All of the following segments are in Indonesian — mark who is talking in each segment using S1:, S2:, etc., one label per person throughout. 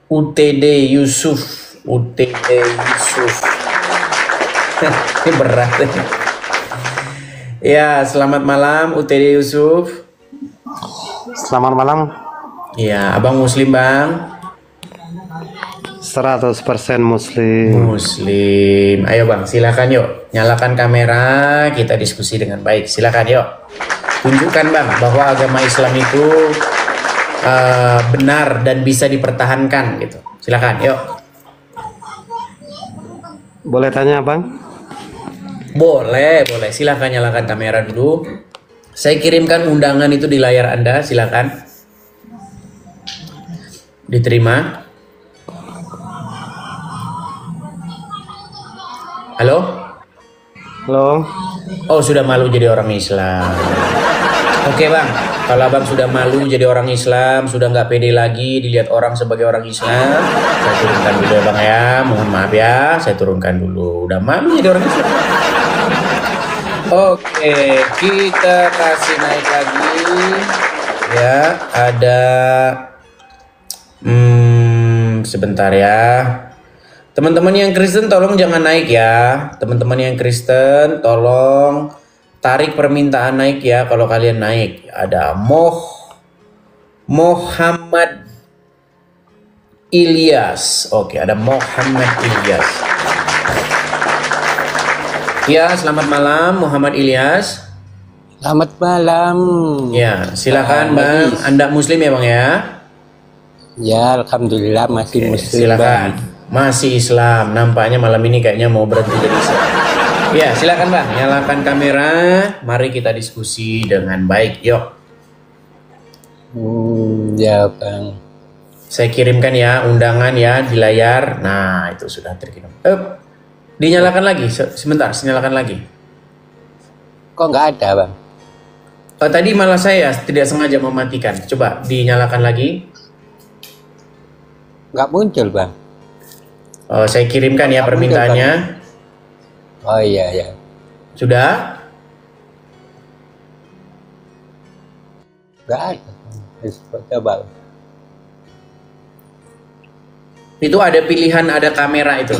S1: UTD Yusuf. UTD Yusuf. Ini berat. Ya, selamat malam UTD Yusuf.
S2: Selamat malam.
S1: Ya, abang muslim bang?
S2: 100% muslim.
S1: Muslim. Ayo bang, silakan yuk. Nyalakan kamera, kita diskusi dengan baik. Silakan yuk. Tunjukkan bang bahwa agama Islam itu benar dan bisa dipertahankan gitu. Silakan yuk.
S2: Boleh tanya bang?
S1: Boleh, boleh. Silakan nyalakan kamera dulu. Saya kirimkan undangan itu di layar Anda, silakan. Diterima. Halo?
S2: Halo.
S1: Oh, sudah malu jadi orang Islam. Oke bang, kalau abang sudah malu jadi orang Islam, sudah nggak pede lagi dilihat orang sebagai orang Islam, saya turunkan dulu ya bang ya. Mohon maaf ya, saya turunkan dulu. Udah malu jadi orang Islam. Oke, kita kasih naik lagi. Ya, ada sebentar ya. Teman-teman yang Kristen tolong jangan naik ya. Teman-teman yang Kristen tolong tarik permintaan naik ya kalau kalian naik. Ada Muhammad Ilyas. Oke, ada Muhammad Ilyas. Ya, selamat malam Muhammad Ilyas.
S3: Selamat malam.
S1: Ya, silakan Bang. Anda muslim ya Bang ya?
S3: Ya, alhamdulillah masih muslim.
S1: Silakan.
S3: Bang.
S1: Masih Islam. Nampaknya malam ini kayaknya mau berhenti jadi Islam. Ya, silakan Bang. Nyalakan kamera. Mari kita diskusi dengan baik. Yuk.
S3: Ya Bang.
S1: Saya kirimkan ya undangan ya di layar. Nah, itu sudah terkirim. Dinyalakan lagi. Sebentar, nyalakan lagi.
S3: Kok nggak ada Bang?
S1: Tadi malah saya tidak sengaja mematikan. Coba dinyalakan lagi.
S3: Nggak muncul Bang.
S1: Saya kirimkan ya permintaannya.
S3: Oh iya ya.
S1: Sudah?
S3: Nggak ada. Coba.
S1: Itu ada pilihan, ada kamera itu.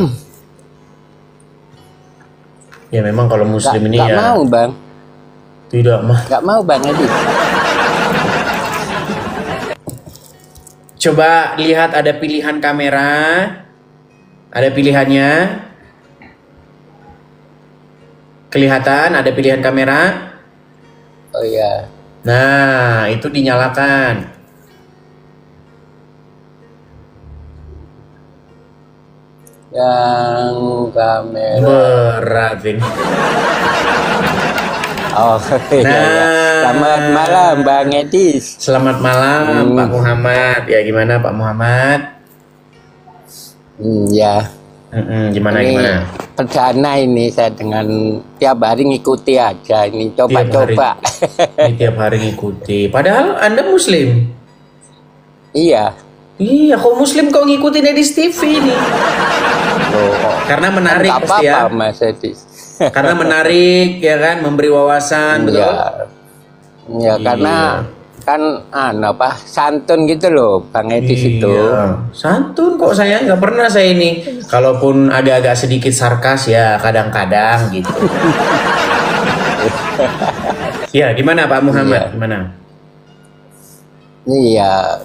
S1: Ya memang kalau muslim ini
S3: nggak
S1: ya.
S3: mau Bang.
S1: Tidak mah.
S3: Nggak mau Bang Edi.
S1: Coba lihat ada pilihan kamera. Ada pilihannya. Kelihatan ada pilihan kamera.
S3: Oh iya.
S1: Nah, itu dinyalakan.
S3: Yang kamera.
S1: Berat ini.
S3: Oh iya.
S1: Nah.
S3: Selamat malam Bang Edis.
S1: Selamat malam Pak Muhammad. Ya gimana Pak Muhammad?
S3: Ya.
S1: Gimana
S3: ini
S1: gimana?
S3: Perdana ini saya dengan tiap hari ngikuti aja ini coba-coba.
S1: Ini tiap hari ngikuti. Padahal Anda muslim.
S3: Iya.
S1: Iya, kok muslim kok ngikutin Edis TV ini? Karena menarik
S3: kan
S1: pasti ya.
S3: Mas Edis.
S1: Karena menarik ya kan, memberi wawasan, betul?
S3: Ya, karena kan santun gitu loh Bang Edis itu.
S1: Santun kok saya nggak pernah saya ini. Kalaupun agak-agak sedikit sarkas ya kadang-kadang gitu. Ya gimana Pak Muhammad?
S3: Iya.
S1: Gimana?
S3: Iya.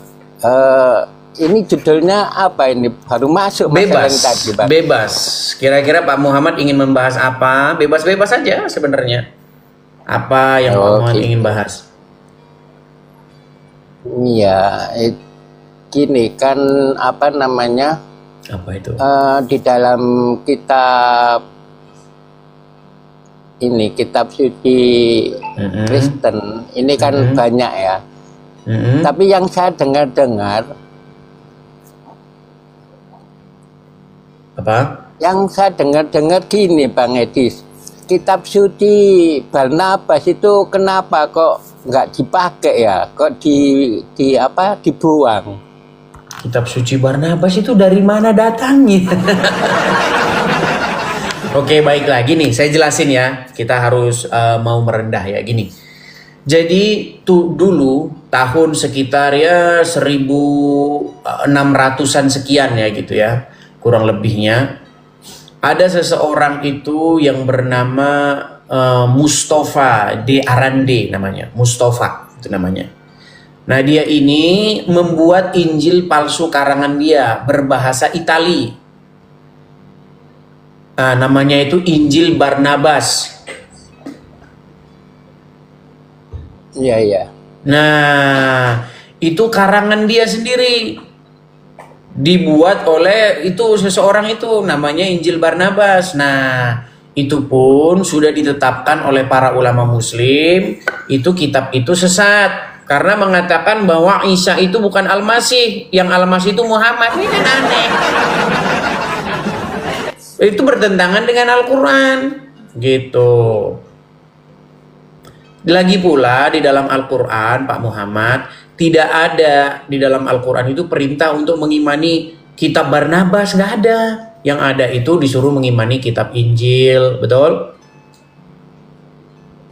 S3: Ini judulnya apa ini? Baru masuk
S1: Bebas.
S3: tadi, Bang.
S1: Bebas. Kira-kira Pak Muhammad ingin membahas apa? Bebas-bebas saja sebenarnya. Apa yang Pak Muhammad ingin bahas?
S3: Iya, gini kan apa namanya?
S1: Apa itu?
S3: Di dalam kitab suci Kristen ini kan banyak ya. Tapi yang saya dengar
S1: apa?
S3: Yang saya dengar gini Bang Edis, kitab suci Barnabas itu kenapa kok nggak dipakai ya? Kok dibuang?
S1: Kitab suci Barnabas itu dari mana datangnya? Oke, baik lagi nih, saya jelasin ya. Kita harus mau merendah ya gini. Jadi dulu tahun sekitar ya 1600-an sekian ya gitu ya, kurang lebihnya. Ada seseorang itu yang bernama Mustafa de Arande namanya, Mustafa itu namanya. Nah dia ini membuat Injil palsu karangan dia berbahasa Itali. Nah, namanya itu Injil Barnabas.
S3: Iya, iya.
S1: Nah, itu karangan dia sendiri. Dibuat oleh itu seseorang itu namanya Injil Barnabas. Nah, itu pun sudah ditetapkan oleh para ulama muslim, itu kitab itu sesat karena mengatakan bahwa Isa itu bukan Al-Masih, yang Al-Masih itu Muhammad. Ini kan aneh. Itu bertentangan dengan Al-Quran gitu. Lagi pula di dalam Al-Quran, Pak Muhammad, tidak ada di dalam Al-Quran itu perintah untuk mengimani kitab Barnabas, nggak ada. Yang ada itu disuruh mengimani kitab Injil, betul?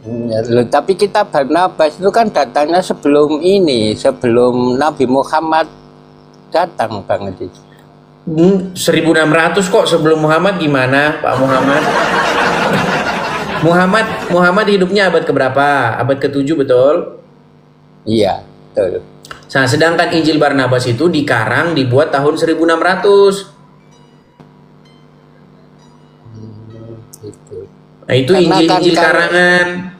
S3: Ya, loh, tapi kitab Barnabas itu kan datangnya sebelum ini, sebelum Nabi Muhammad datang, Bang Edi.
S1: 1600 kok sebelum Muhammad, gimana Pak Muhammad? Muhammad hidupnya abad keberapa? Abad ke-7, betul?
S3: Iya, betul.
S1: Nah, sedangkan Injil Barnabas itu dikarang dibuat tahun 1600.
S3: Gitu.
S1: Nah, itu Injil-Injil karangan.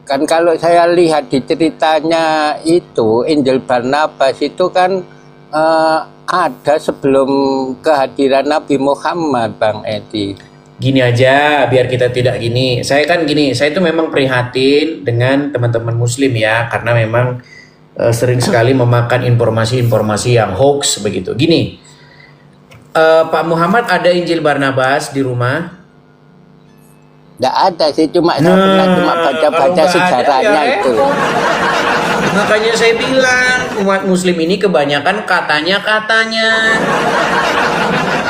S3: Kan kalau saya lihat di ceritanya itu, Injil Barnabas itu kan ada sebelum kehadiran Nabi Muhammad, Bang Edi.
S1: Gini aja, biar kita tidak gini. Saya itu memang prihatin dengan teman-teman muslim ya, karena memang sering sekali memakan informasi-informasi yang hoax begitu. Gini, Pak Muhammad ada Injil Barnabas di rumah?
S3: Nggak ada sih, cuma saya pernah cuma baca-baca sejarahnya
S1: ya,
S3: itu.
S1: Makanya saya bilang umat muslim ini kebanyakan katanya-katanya.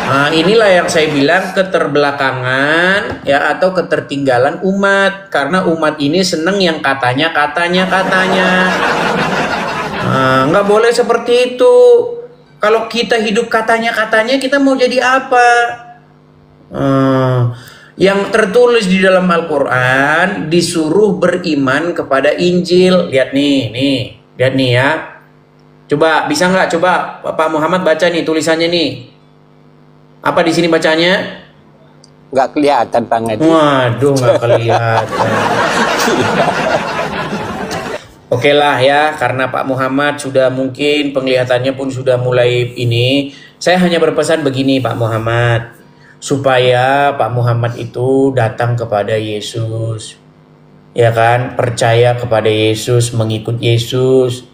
S1: Nah, inilah yang saya bilang keterbelakangan ya atau ketertinggalan umat, karena umat ini seneng yang katanya-katanya. Nah, nggak boleh seperti itu. Kalau kita hidup katanya-katanya, kita mau jadi apa? Yang tertulis di dalam Al-Quran disuruh beriman kepada Injil. Lihat nih ya. Coba bisa nggak? Coba Pak Muhammad baca nih tulisannya nih. Apa di sini bacanya?
S3: Nggak kelihatan, Bang Edi.
S1: Waduh, nggak kelihatan. Oke lah ya, karena Pak Muhammad sudah mungkin penglihatannya pun sudah mulai ini. Saya hanya berpesan begini Pak Muhammad, supaya Pak Muhammad itu datang kepada Yesus, ya kan, percaya kepada Yesus, mengikut Yesus.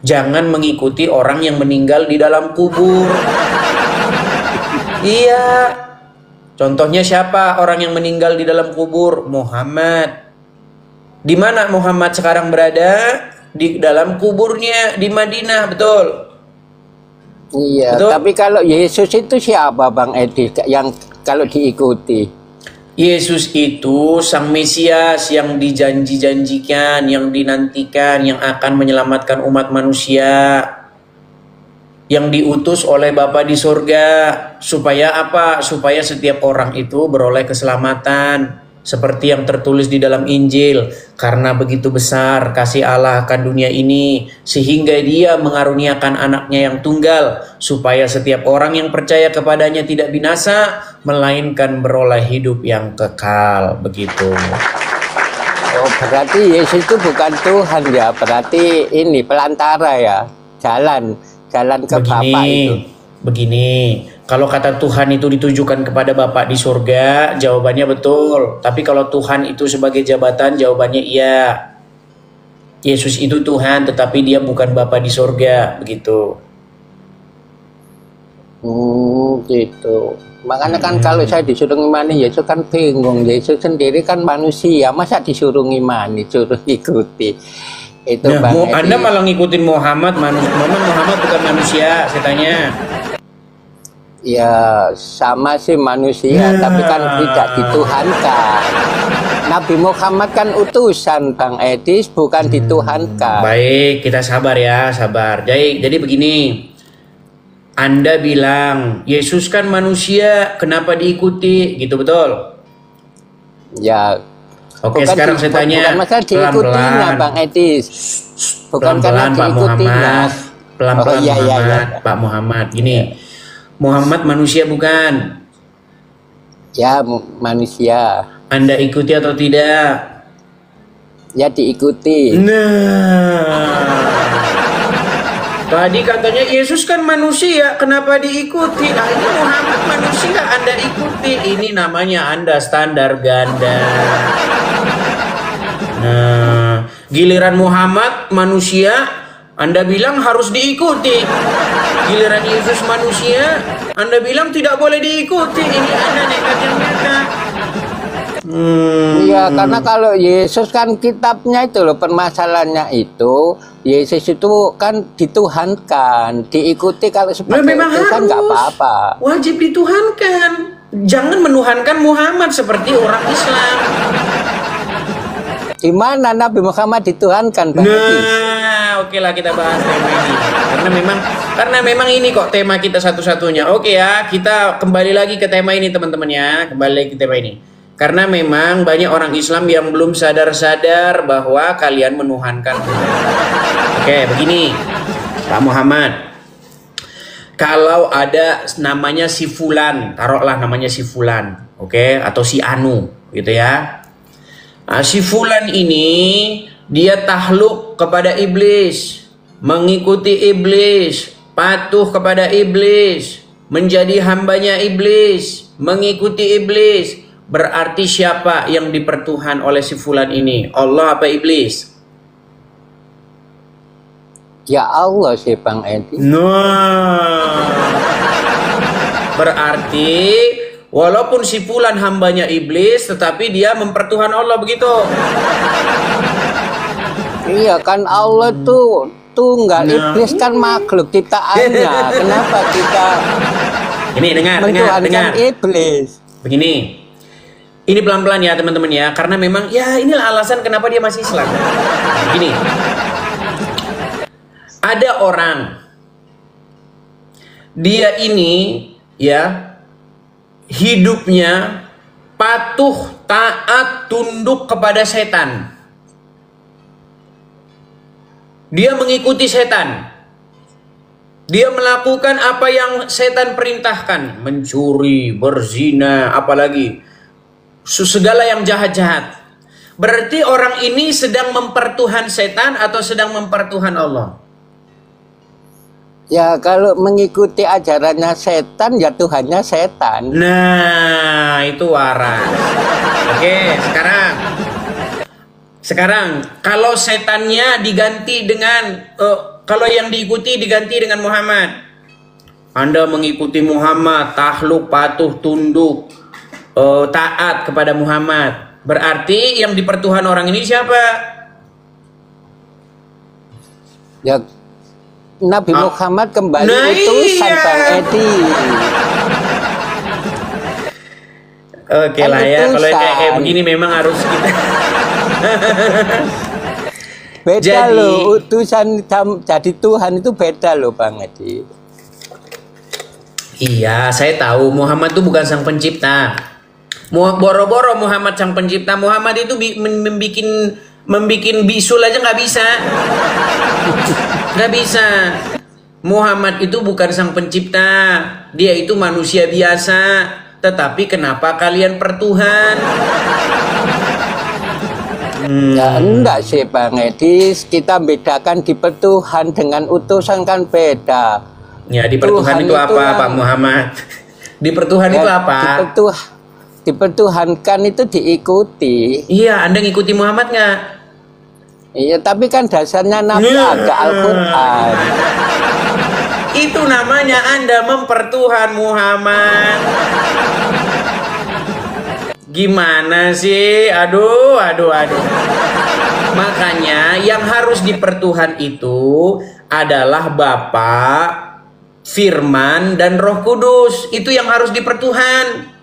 S1: Jangan mengikuti orang yang meninggal di dalam kubur. Iya, contohnya siapa orang yang meninggal di dalam kubur? Muhammad. Di mana Muhammad sekarang berada? Di dalam kuburnya di Madinah, betul?
S3: Iya, betul? Tapi kalau Yesus itu siapa, Bang Edi, yang kalau diikuti?
S1: Yesus itu Sang Mesias yang dijanji-janjikan, yang dinantikan, yang akan menyelamatkan umat manusia, yang diutus oleh Bapa di surga. Supaya apa? Supaya setiap orang itu beroleh keselamatan, seperti yang tertulis di dalam Injil. Karena begitu besar kasih Allah akan dunia ini, sehingga Dia mengaruniakan anaknya yang tunggal, supaya setiap orang yang percaya kepadanya tidak binasa, melainkan beroleh hidup yang kekal. Begitu.
S3: Oh, berarti Yesus itu bukan Tuhan ya, berarti ini pelantara ya, jalan ke Bapa itu.
S1: Begini, kalau kata Tuhan itu ditujukan kepada Bapa di surga, jawabannya betul. Tapi kalau Tuhan itu sebagai jabatan, jawabannya iya. Yesus itu Tuhan, tetapi Dia bukan Bapa di surga, begitu.
S3: Gitu. Makanya kan kalau saya disuruh ngimani Yesus kan bingung. Yesus sendiri kan manusia, masa disuruh ngimani, suruh ikuti. Itu
S1: Nah, Anda malah ngikutin Muhammad bukan manusia, saya tanya.
S3: Ya sama sih manusia, tapi kan tidak dituhankan. Nabi Muhammad kan utusan Bang Edis, bukan dituhankan.
S1: Baik, kita sabar ya, sabar. Jadi begini. Anda bilang, Yesus kan manusia, kenapa diikuti? Gitu betul?
S3: Ya.
S1: Oke, sekarang saya tanya.
S3: Bukan masalah diikutinya Bang Edis. Bukan karena diikutinya.
S1: Pelan-pelan Muhammad, Pak Muhammad. Gini, Muhammad manusia bukan?
S3: Ya, manusia.
S1: Anda ikuti atau tidak?
S3: Ya, diikuti.
S1: Nah, tadi katanya Yesus kan manusia, kenapa diikuti? Nah, ini Muhammad manusia, Anda ikuti. Ini namanya Anda standar ganda. Nah, giliran Muhammad manusia, Anda bilang harus diikuti. Giliran Yesus manusia, Anda bilang tidak boleh diikuti. Ini Anda nekat yang nyata.
S3: Iya, karena kalau Yesus kan kitabnya itu loh, permasalahannya itu Yesus itu kan dituhankan, diikuti kalau seperti
S1: memang
S3: itu kan nggak apa-apa.
S1: Wajib dituhankan. Jangan menuhankan Muhammad seperti orang Islam.
S3: Di mana Nabi Muhammad dituhankan, Bang Edis?
S1: Nah, oke lah kita bahas tema ini. Karena memang ini kok tema kita satu-satunya. Oke ya, kita kembali lagi ke tema ini teman-teman ya. Kembali lagi ke tema ini. Karena memang banyak orang Islam yang belum sadar-sadar bahwa kalian menuhankan Tuhan. Oke, begini. Pak Muhammad. Kalau ada namanya si Fulan, taruhlah namanya si Fulan, oke, atau si Anu, gitu ya. Nah, si Fulan ini dia takluk kepada iblis, mengikuti iblis, patuh kepada iblis, menjadi hambanya iblis, mengikuti iblis. Berarti siapa yang dipertuhan oleh si Fulan ini? Allah apa iblis?
S3: Ya Allah sih Bang Edis.
S1: Nah, berarti walaupun si Fulan hambanya iblis, tetapi dia mempertuhan Allah, begitu?
S3: Iya kan, Allah tuh tunggal, iblis kan makhluk ciptaannya. Kenapa kita
S1: ini dengar
S3: iblis?
S1: Begini. Ini pelan-pelan ya teman-teman ya, karena memang ya inilah alasan kenapa dia masih Islam. Gini, ada orang, dia ini ya hidupnya patuh, taat, tunduk kepada setan. Dia mengikuti setan. Dia melakukan apa yang setan perintahkan, mencuri, berzina, apalagi segala yang jahat-jahat. Berarti orang ini sedang mempertuhan setan atau sedang mempertuhan Allah?
S3: Ya kalau mengikuti ajarannya setan, ya Tuhannya setan.
S1: Nah, itu waras. Oke, sekarang kalau setannya diganti dengan kalau yang diikuti diganti dengan Muhammad. Anda mengikuti Muhammad, takluk, patuh, tunduk, taat kepada Muhammad. Berarti yang dipertuhan orang ini siapa?
S3: Ya Nabi Muhammad kembali utusan Bang Edi.
S1: Oke lah ya, kalau kayak begini memang harus kita
S3: beda loh, utusan jadi Tuhan itu beda loh Bang Edi.
S1: Iya, saya tahu Muhammad itu bukan sang pencipta. Boro-boro Muhammad sang pencipta. Muhammad itu membikin bisul aja nggak bisa. Nggak bisa. Muhammad itu bukan sang pencipta. Dia itu manusia biasa. Tetapi kenapa kalian pertuhan?
S3: Ya enggak sih Bang Edis, kita bedakan dipertuhan dengan utusan kan beda.
S1: Ya, dipertuhan itu apa Pak Muhammad? Dipertuhan itu apa?
S3: Dipertuhankan itu diikuti.
S1: Iya, Anda ngikuti Muhammad nggak?
S3: Iya, tapi kan dasarnya Nabi ada Al-Quran.
S1: Itu namanya Anda mempertuhan Muhammad. Gimana sih? Aduh. Makanya yang harus dipertuhan itu adalah Bapa, Firman, dan Roh Kudus. Itu yang harus dipertuhan.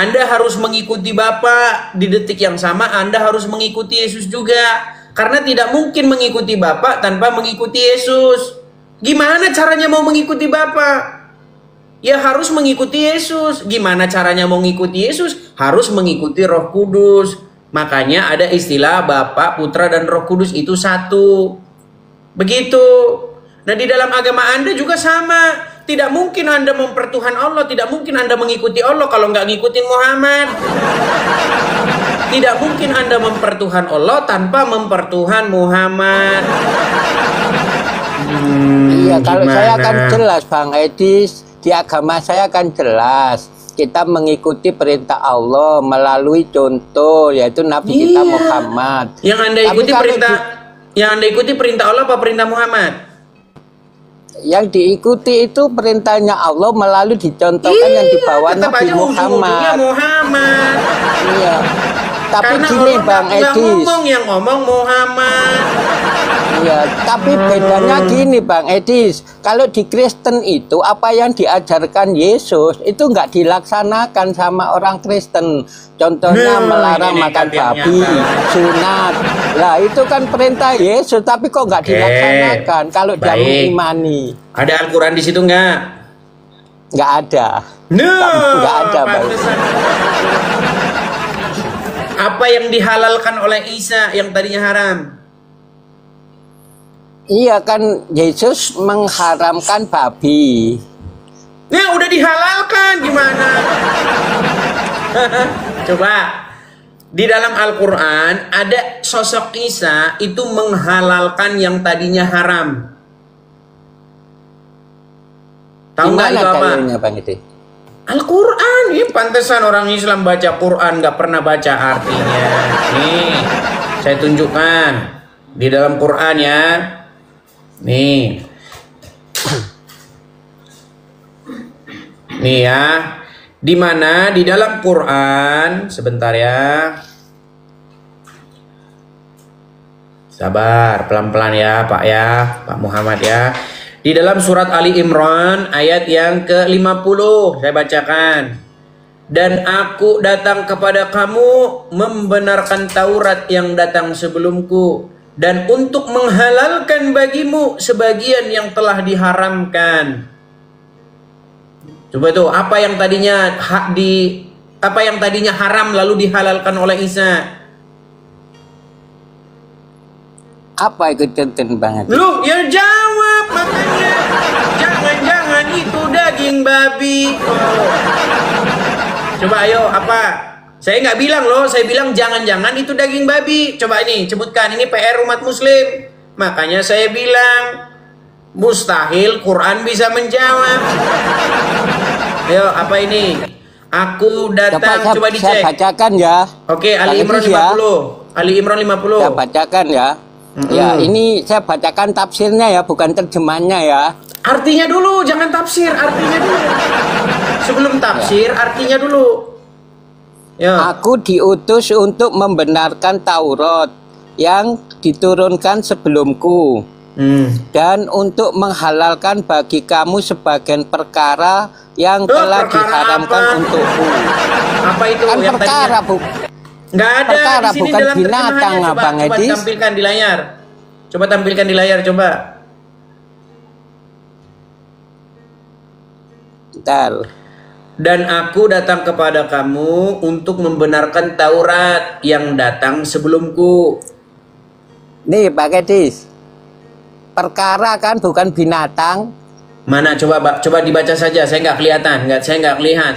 S1: Anda harus mengikuti Bapa, di detik yang sama Anda harus mengikuti Yesus juga. Karena tidak mungkin mengikuti Bapa tanpa mengikuti Yesus. Gimana caranya mau mengikuti Bapa? Ya harus mengikuti Yesus. Gimana caranya mau mengikuti Yesus? Harus mengikuti Roh Kudus. Makanya ada istilah Bapa, Putra, dan Roh Kudus itu satu. Begitu. Nah di dalam agama Anda juga sama. Tidak mungkin Anda mempertuhan Allah, tidak mungkin Anda mengikuti Allah kalau nggak ngikutin Muhammad. Tidak mungkin Anda mempertuhan Allah tanpa mempertuhan Muhammad.
S3: Iya, kalau
S1: Gimana?
S3: saya kan jelas Bang Edis, di agama saya kan jelas. Kita mengikuti perintah Allah melalui contoh, yaitu Nabi kita Muhammad.
S1: Yang Anda
S3: Tapi
S1: ikuti
S3: kalau
S1: perintah, yang Anda ikuti perintah Allah apa perintah Muhammad?
S3: Yang diikuti itu perintahnya Allah melalui dicontohkan yang dibawa
S1: tetap
S3: Nabi
S1: aja ujung-ujungnya
S3: Muhammad.
S1: Muhammad.
S3: Iya. Tapi
S1: Karena
S3: gini
S1: Allah
S3: Bang
S1: nggak
S3: Edis.
S1: ngomong, yang ngomong Muhammad.
S3: Iya, tapi bedanya gini Bang Edis. Kalau di Kristen itu apa yang diajarkan Yesus itu nggak dilaksanakan sama orang Kristen. Contohnya melarang
S1: ini
S3: makan
S1: yang
S3: babi,
S1: nyata.
S3: sunat. Lah itu kan perintah Yesus, tapi kok nggak dilaksanakan kalau dia
S1: baik.
S3: mengimani.
S1: Ada Al-Quran di situ nggak?
S3: Nggak ada.
S1: No,
S3: Nggak ada, Bang.
S1: pantesan. Apa yang dihalalkan oleh Isa yang tadinya haram?
S3: Iya kan Yesus mengharamkan babi.
S1: Nah, udah dihalalkan gimana? Coba di dalam Al-Quran ada sosok Isa itu menghalalkan yang tadinya haram. Tahu nggak
S3: Gimana
S1: itu apa?
S3: dalilnya Bang Edis?
S1: Al-Quran, ini pantesan orang Islam baca Quran nggak pernah baca artinya. Nih, saya tunjukkan di dalam Quran ya. Nih, nih ya, di mana di dalam Quran, sebentar ya. Sabar, pelan-pelan ya, Pak ya, Pak Muhammad ya. Di dalam surat Ali Imran ayat yang ke-50 saya bacakan. Dan aku datang kepada kamu membenarkan Taurat yang datang sebelumku dan untuk menghalalkan bagimu sebagian yang telah diharamkan. Coba tuh apa yang tadinya haram lalu dihalalkan oleh Isa.
S3: Apa itu contoh Bang Edis?
S1: Lu ya jawab makanya. Jangan-jangan itu daging babi. Coba ayo apa? Saya nggak bilang loh, saya bilang jangan-jangan itu daging babi. Coba ini sebutkan, ini PR umat muslim. Makanya saya bilang mustahil Quran bisa menjawab. Ayo apa ini? Aku datang, coba dicek.
S3: Saya bacakan ya.
S1: Oke, Ali Imran 50. Ali Imran 50.
S3: Saya bacakan ya. Ya, ini saya bacakan tafsirnya ya, bukan terjemahnya ya.
S1: Artinya dulu, jangan tafsir, artinya dulu. Sebelum tafsir, artinya dulu. Ya.
S3: Aku diutus untuk membenarkan Taurat yang diturunkan sebelumku dan untuk menghalalkan bagi kamu sebagian perkara yang telah
S1: perkara
S3: diharamkan
S1: apa?
S3: untukku.
S1: Apa itu
S3: Kan
S1: yang
S3: perkara,
S1: tadinya?
S3: Bu.
S1: Nggak ada
S3: Perkara,
S1: di sini
S3: bukan
S1: dalam
S3: binatang,
S1: terjemahannya. Coba,
S3: Bang
S1: coba
S3: Edis.
S1: tampilkan di layar. Coba tampilkan di layar, coba.
S3: Bentar.
S1: Dan aku datang kepada kamu untuk membenarkan Taurat yang datang sebelumku.
S3: Nih, Pak Edis. Perkara kan bukan binatang.
S1: Mana coba dibaca saja, saya nggak kelihatan, saya nggak lihat.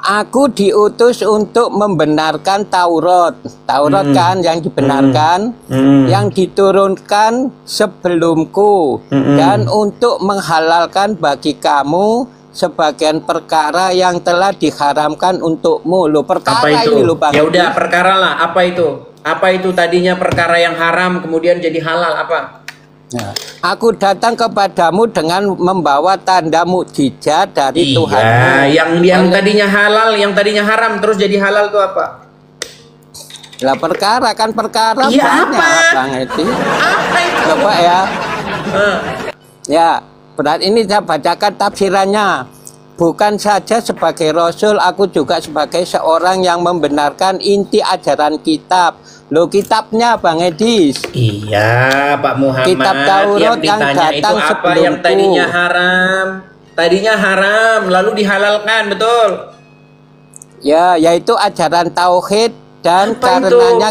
S3: Aku diutus untuk membenarkan Taurat. Taurat kan yang dibenarkan, yang diturunkan sebelumku, dan untuk menghalalkan bagi kamu sebagian perkara yang telah diharamkan untukmu. Lo perkara
S1: Apa itu?
S3: ini lo Bang.
S1: Ya udah perkara lah. Apa itu? Apa itu tadinya perkara yang haram kemudian jadi halal apa?
S3: Nah, aku datang kepadamu dengan membawa tanda mukjizat dari Tuhanmu.
S1: yang tadinya halal, yang tadinya haram terus jadi halal itu apa?
S3: Lah perkara kan perkara
S1: Iya,
S3: banyak
S1: apa?
S3: Bang Edi.
S1: Apa itu?
S3: Coba ya.
S1: Eh,
S3: Ya, berarti ini saya bacakan tafsirannya. bukan saja sebagai Rasul, aku juga sebagai seorang yang membenarkan inti ajaran kitab. Loh, kitabnya Bang Edis.
S1: Iya, Pak Muhammad.
S3: Kitab Taurat yang
S1: ditanya
S3: datang
S1: itu apa
S3: sebelumku.
S1: yang tadinya haram? Tadinya haram, lalu dihalalkan, betul?
S3: Ya, yaitu ajaran tauhid dan
S1: Apa
S3: karenanya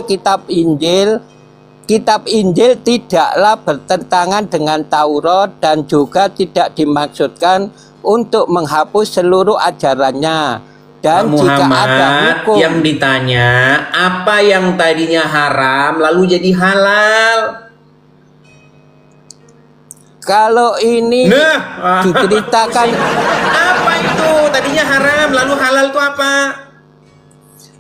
S3: Kitab Injil tidaklah bertentangan dengan Taurat dan juga tidak dimaksudkan untuk menghapus seluruh ajarannya. Dan
S1: Pak
S3: jika
S1: Muhammad,
S3: ada hukum
S1: yang ditanya apa yang tadinya haram lalu jadi halal?
S3: kalau ini diceritakan
S1: Apa itu tadinya haram lalu halal itu apa?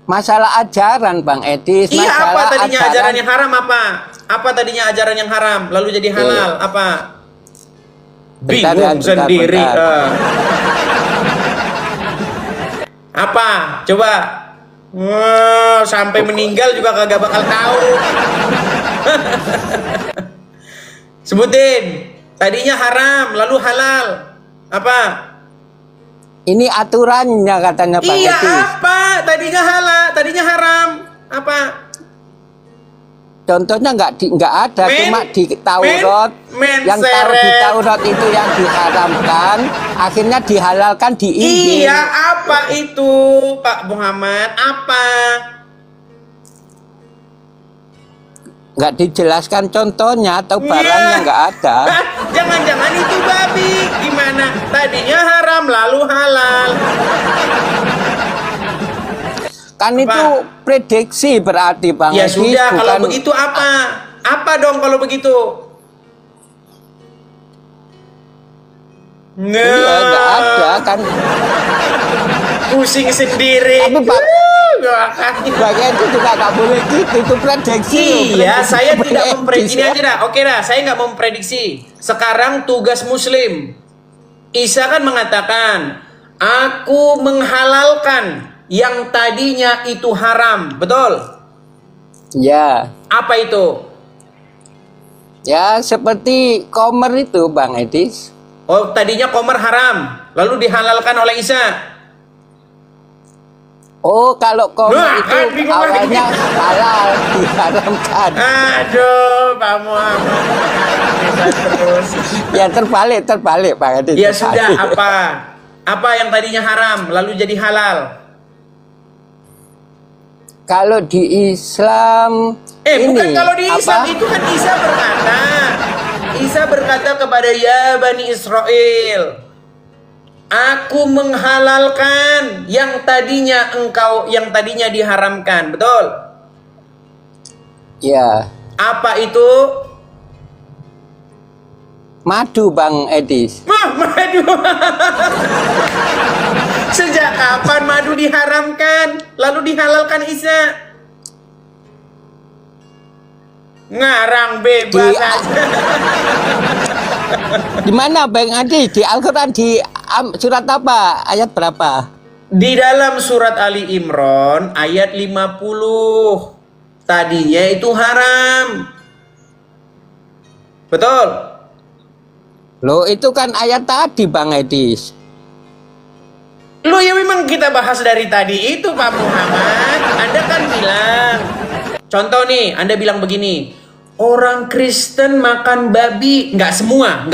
S3: masalah ajaran Bang Edis,
S1: Iya, apa
S3: masalah
S1: tadinya ajaran yang haram apa? Apa tadinya ajaran yang haram lalu jadi halal? Apa?
S3: Bentar,
S1: Bingung
S3: bentar,
S1: sendiri.
S3: bentar.
S1: Apa? Coba. Wah, sampai meninggal juga kagak bakal tahu. Sebutin. Tadinya haram lalu halal. Apa?
S3: Ini aturannya katanya Bang
S1: Iya,
S3: Edis.
S1: apa? Tadinya halal, tadinya haram. Apa?
S3: Contohnya nggak ada, cuma di Taurat yang taruh di Taurat itu yang diharamkan, akhirnya dihalalkan di Injil.
S1: Iya, apa itu, Pak Muhammad? Apa?
S3: Nggak dijelaskan contohnya atau barangnya nggak ada.
S1: Hah? Jangan-jangan itu babi. Gimana? Tadinya haram lalu halal.
S3: Kan
S1: Apa?
S3: itu prediksi berarti Bang
S1: Ya
S3: Edis,
S1: sudah, kalau
S3: bukan-
S1: begitu apa? Apa dong kalau begitu?
S3: Iya, nggak ada kan.
S1: Pusing sendiri.
S3: Tapi Pak
S1: Makasih.
S3: Bang Edis juga nggak boleh gitu, itu prediksi.
S1: Iya,
S3: Prediksi
S1: saya
S3: Bang
S1: tidak
S3: Edis,
S1: memprediksi. Ini
S3: ya.
S1: aja dah. Oke dah, saya nggak mau memprediksi. Sekarang tugas Muslim. Isa kan mengatakan, aku menghalalkan yang tadinya itu haram. Betul?
S3: Ya,
S1: Apa itu?
S3: ya seperti komer itu Bang Edis.
S1: Oh, tadinya komer haram, lalu dihalalkan oleh Isa.
S3: Oh, kalau komer
S1: Wah,
S3: itu
S1: kan bingung
S3: awalnya
S1: lagi.
S3: halal diharamkan.
S1: Aduh, Pak Muhammad. Bisa terus.
S3: Ya terbalik Bang Edis.
S1: Ya sudah,
S3: terbalik.
S1: apa? Apa yang tadinya haram lalu jadi halal?
S3: Kalau di Islam
S1: Bukan kalau di Islam,
S3: apa?
S1: itu kan Isa berkata kepada ya Bani Israel, aku menghalalkan yang tadinya diharamkan. Betul?
S3: Ya,
S1: Apa itu?
S3: madu Bang Edis.
S1: Wah, madu. Sejak kapan madu diharamkan lalu dihalalkan Isa? Ngarang bebas
S3: Di-
S1: aja.
S3: Di mana Bang Edis? Di Al-Quran di surat apa? Ayat berapa?
S1: Di dalam surat Ali Imran ayat 50. Tadinya itu haram. Betul?
S3: Loh, itu kan ayat tadi Bang Edis.
S1: Lu ya memang kita bahas dari tadi itu Pak Muhammad. Anda kan bilang. Contoh nih, Anda bilang begini. Orang Kristen makan babi. Nggak semua.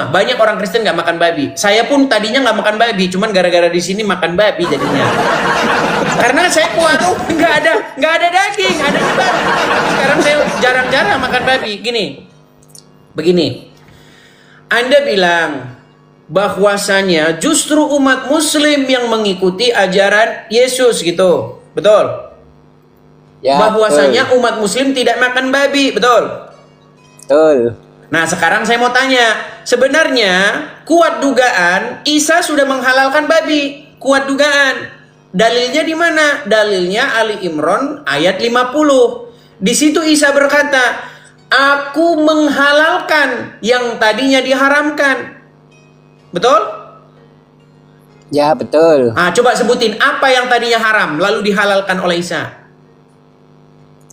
S1: Banyak orang Kristen nggak makan babi. Saya pun tadinya nggak makan babi. Cuman gara-gara di sini makan babi jadinya. Karena saya ke warung nggak ada daging. Adanya babi. Sekarang saya jarang-jarang makan babi. Begini. Anda bilang bahwasanya justru umat muslim yang mengikuti ajaran Yesus gitu. Betul?
S3: Ya,
S1: Bahwasanya umat muslim tidak makan babi. Betul?
S3: betul.
S1: Nah, sekarang saya mau tanya, sebenarnya kuat dugaan Isa sudah menghalalkan babi. Kuat dugaan. Dalilnya di mana? Dalilnya Ali Imran ayat 50. Di situ Isa berkata, aku menghalalkan yang tadinya diharamkan. Betul?
S3: Ya, betul.
S1: Ah, coba sebutin apa yang tadinya haram lalu dihalalkan oleh Isa.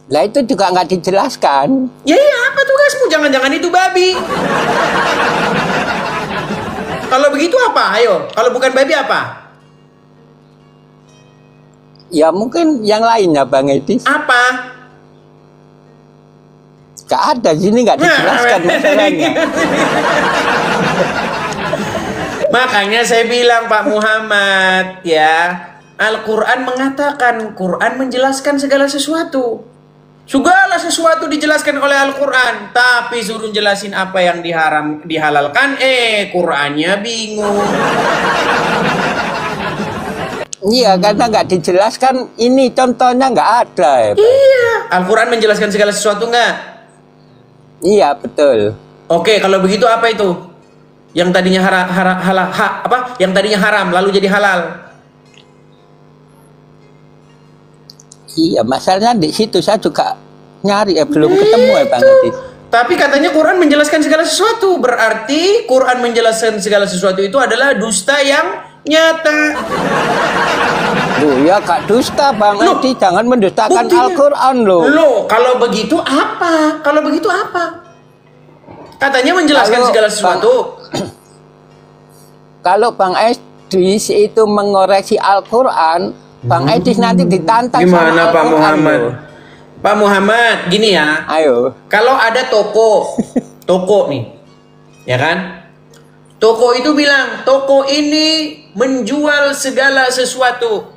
S3: Lah itu juga nggak dijelaskan.
S1: Ya iya, apa tugasmu? Jangan-jangan itu babi. Kalau begitu apa Apa? Ayo, kalau bukan babi apa?
S3: Ya mungkin yang lainnya Bang Edis.
S1: Apa?
S3: Gak ada, sini nggak dijelaskan masalahnya.
S1: Makanya saya bilang Pak Muhammad, ya, Al-Quran mengatakan, Quran menjelaskan segala sesuatu. Segala sesuatu dijelaskan oleh Al-Quran, tapi suruh jelasin apa yang dihalalkan, Qurannya bingung.
S3: Iya, karena nggak dijelaskan, ini contohnya nggak ada ya, Pak.
S1: Iya, Al-Quran menjelaskan segala sesuatu nggak?
S3: Iya, betul.
S1: Oke, kalau begitu apa itu? Yang tadinya yang tadinya haram lalu jadi halal.
S3: Iya, masalahnya di situ saya juga nyari belum ketemu ya Bang Edis.
S1: Tapi katanya Quran menjelaskan segala sesuatu. Berarti Quran menjelaskan segala sesuatu itu adalah dusta yang nyata.
S3: Loh ya Kak dusta Bang Edis, jangan mendustakan
S1: buktinya.
S3: Al-Quran loh.
S1: Loh, kalau begitu apa? Kalau begitu apa? Katanya menjelaskan segala sesuatu.
S3: Kalau Bang Edis itu mengoreksi Al-Quran, Bang Edis nanti ditantang
S1: Gimana
S3: sama
S1: Pak
S3: Al-Quran
S1: Muhammad?
S3: loh.
S1: Pak Muhammad, gini ya.
S3: Ayo.
S1: Kalau ada toko nih, ya kan? Toko itu bilang, toko ini menjual segala sesuatu.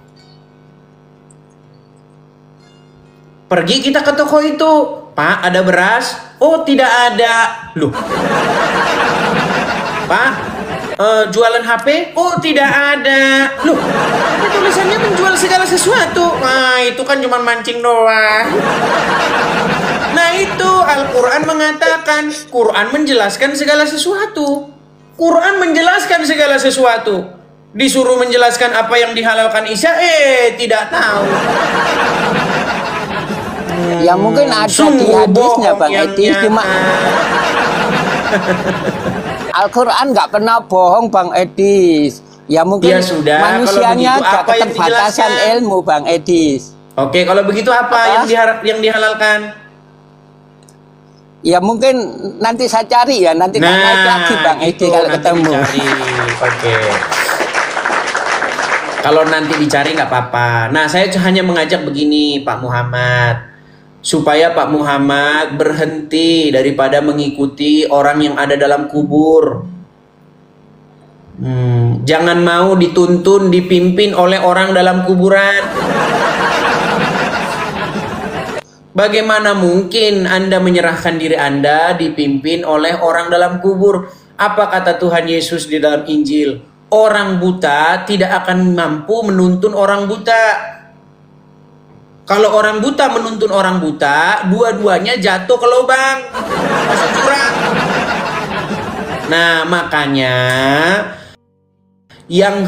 S1: Pergi kita ke toko itu, Pak, ada beras? Oh, tidak ada. Loh, Pak, jualan HP? Oh, tidak ada. Loh, tapi tulisannya menjual segala sesuatu. Nah, itu kan cuma mancing doang. Nah, itu Al-Quran mengatakan, Quran menjelaskan segala sesuatu. Quran menjelaskan segala sesuatu. Disuruh menjelaskan apa yang dihalalkan Isya, tidak tahu.
S3: Ya mungkin ada di hadisnya Bang Edis, cuma Al-Quran nggak pernah bohong Bang Edis. Ya mungkin
S1: Ya sudah,
S3: manusianya
S1: kalau begitu
S3: ada
S1: apa yang
S3: keterbatasan
S1: dijelaskan?
S3: ilmu Bang Edis.
S1: Oke, kalau begitu apa? Yang dihalalkan?
S3: Ya mungkin nanti saya cari ya, nanti tak naik lagi Bang Edis
S1: gitu,
S3: kalau
S1: nanti
S3: ketemu.
S1: dicari. Oke. Kalau nanti dicari nggak apa-apa. Nah, saya hanya mengajak begini Pak Muhammad, supaya Pak Muhammad berhenti daripada mengikuti orang yang ada dalam kubur. Jangan mau dituntun, dipimpin oleh orang dalam kuburan. Bagaimana mungkin Anda menyerahkan diri Anda dipimpin oleh orang dalam kubur? Apa kata Tuhan Yesus di dalam Injil? Orang buta tidak akan mampu menuntun orang buta. Kalau orang buta menuntun orang buta, dua-duanya jatuh ke lubang, masuk jurang. Nah, makanya yang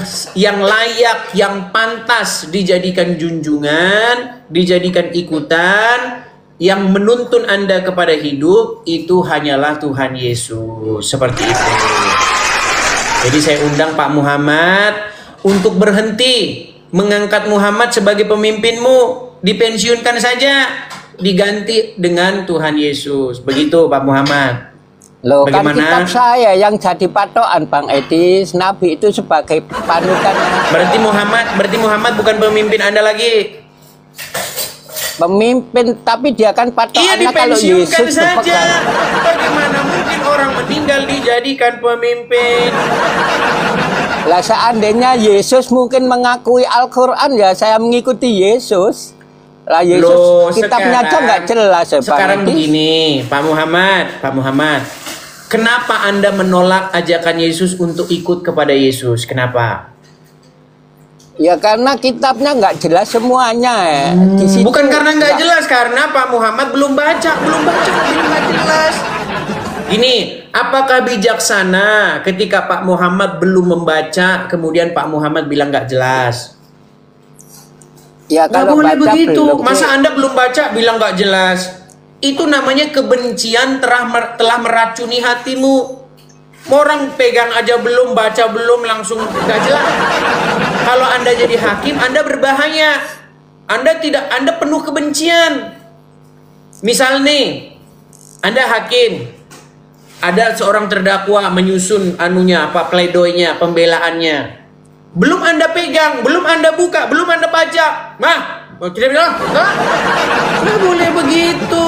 S1: layak, yang pantas dijadikan junjungan, dijadikan ikutan, yang menuntun Anda kepada hidup, itu hanyalah Tuhan Yesus. Seperti itu. Jadi saya undang Pak Muhammad untuk berhenti mengangkat Muhammad sebagai pemimpinmu. Dipensiunkan saja, diganti dengan Tuhan Yesus. Begitu Pak Muhammad.
S3: Loh,
S1: Bagaimana?
S3: kan kitab saya yang jadi patokan Bang Edis, Nabi itu sebagai panutan.
S1: Berarti Muhammad bukan pemimpin Anda lagi.
S3: Pemimpin, tapi dia kan
S1: Iya,
S3: patokannya kalau
S1: dipensiunkan
S3: Yesus
S1: saja.
S3: berpegang.
S1: Bagaimana mungkin orang meninggal dijadikan pemimpin?
S3: Lah seandainya Yesus mungkin mengakui Al-Quran, ya saya mengikuti Yesus. Lah Yesus
S1: Loh,
S3: kitabnya aja nggak jelas ya Bang
S1: Sekarang
S3: Edis.
S1: begini, Pak Muhammad. Kenapa Anda menolak ajakan Yesus untuk ikut kepada Yesus? Kenapa?
S3: Ya karena kitabnya nggak jelas semuanya ya. Di situ
S1: Bukan karena nggak jelas, karena Pak Muhammad belum baca nggak jelas. Ini, apakah bijaksana ketika Pak Muhammad belum membaca, kemudian Pak Muhammad bilang nggak jelas?
S3: Ya
S1: Nggak
S3: kalau
S1: boleh
S3: baca
S1: begitu.
S3: belum.
S1: Masa Anda belum baca bilang nggak jelas? Itu namanya kebencian telah meracuni hatimu. Orang pegang aja belum, baca belum, langsung nggak jelas. Kalau Anda jadi hakim, Anda berbahaya. Anda penuh kebencian. Misal nih, Anda hakim. ada seorang terdakwa menyusun anunya, apa pledoinya, pembelaannya. Belum Anda pegang, belum Anda buka, belum Anda baca. Nah, tidak bilang, nggak boleh begitu.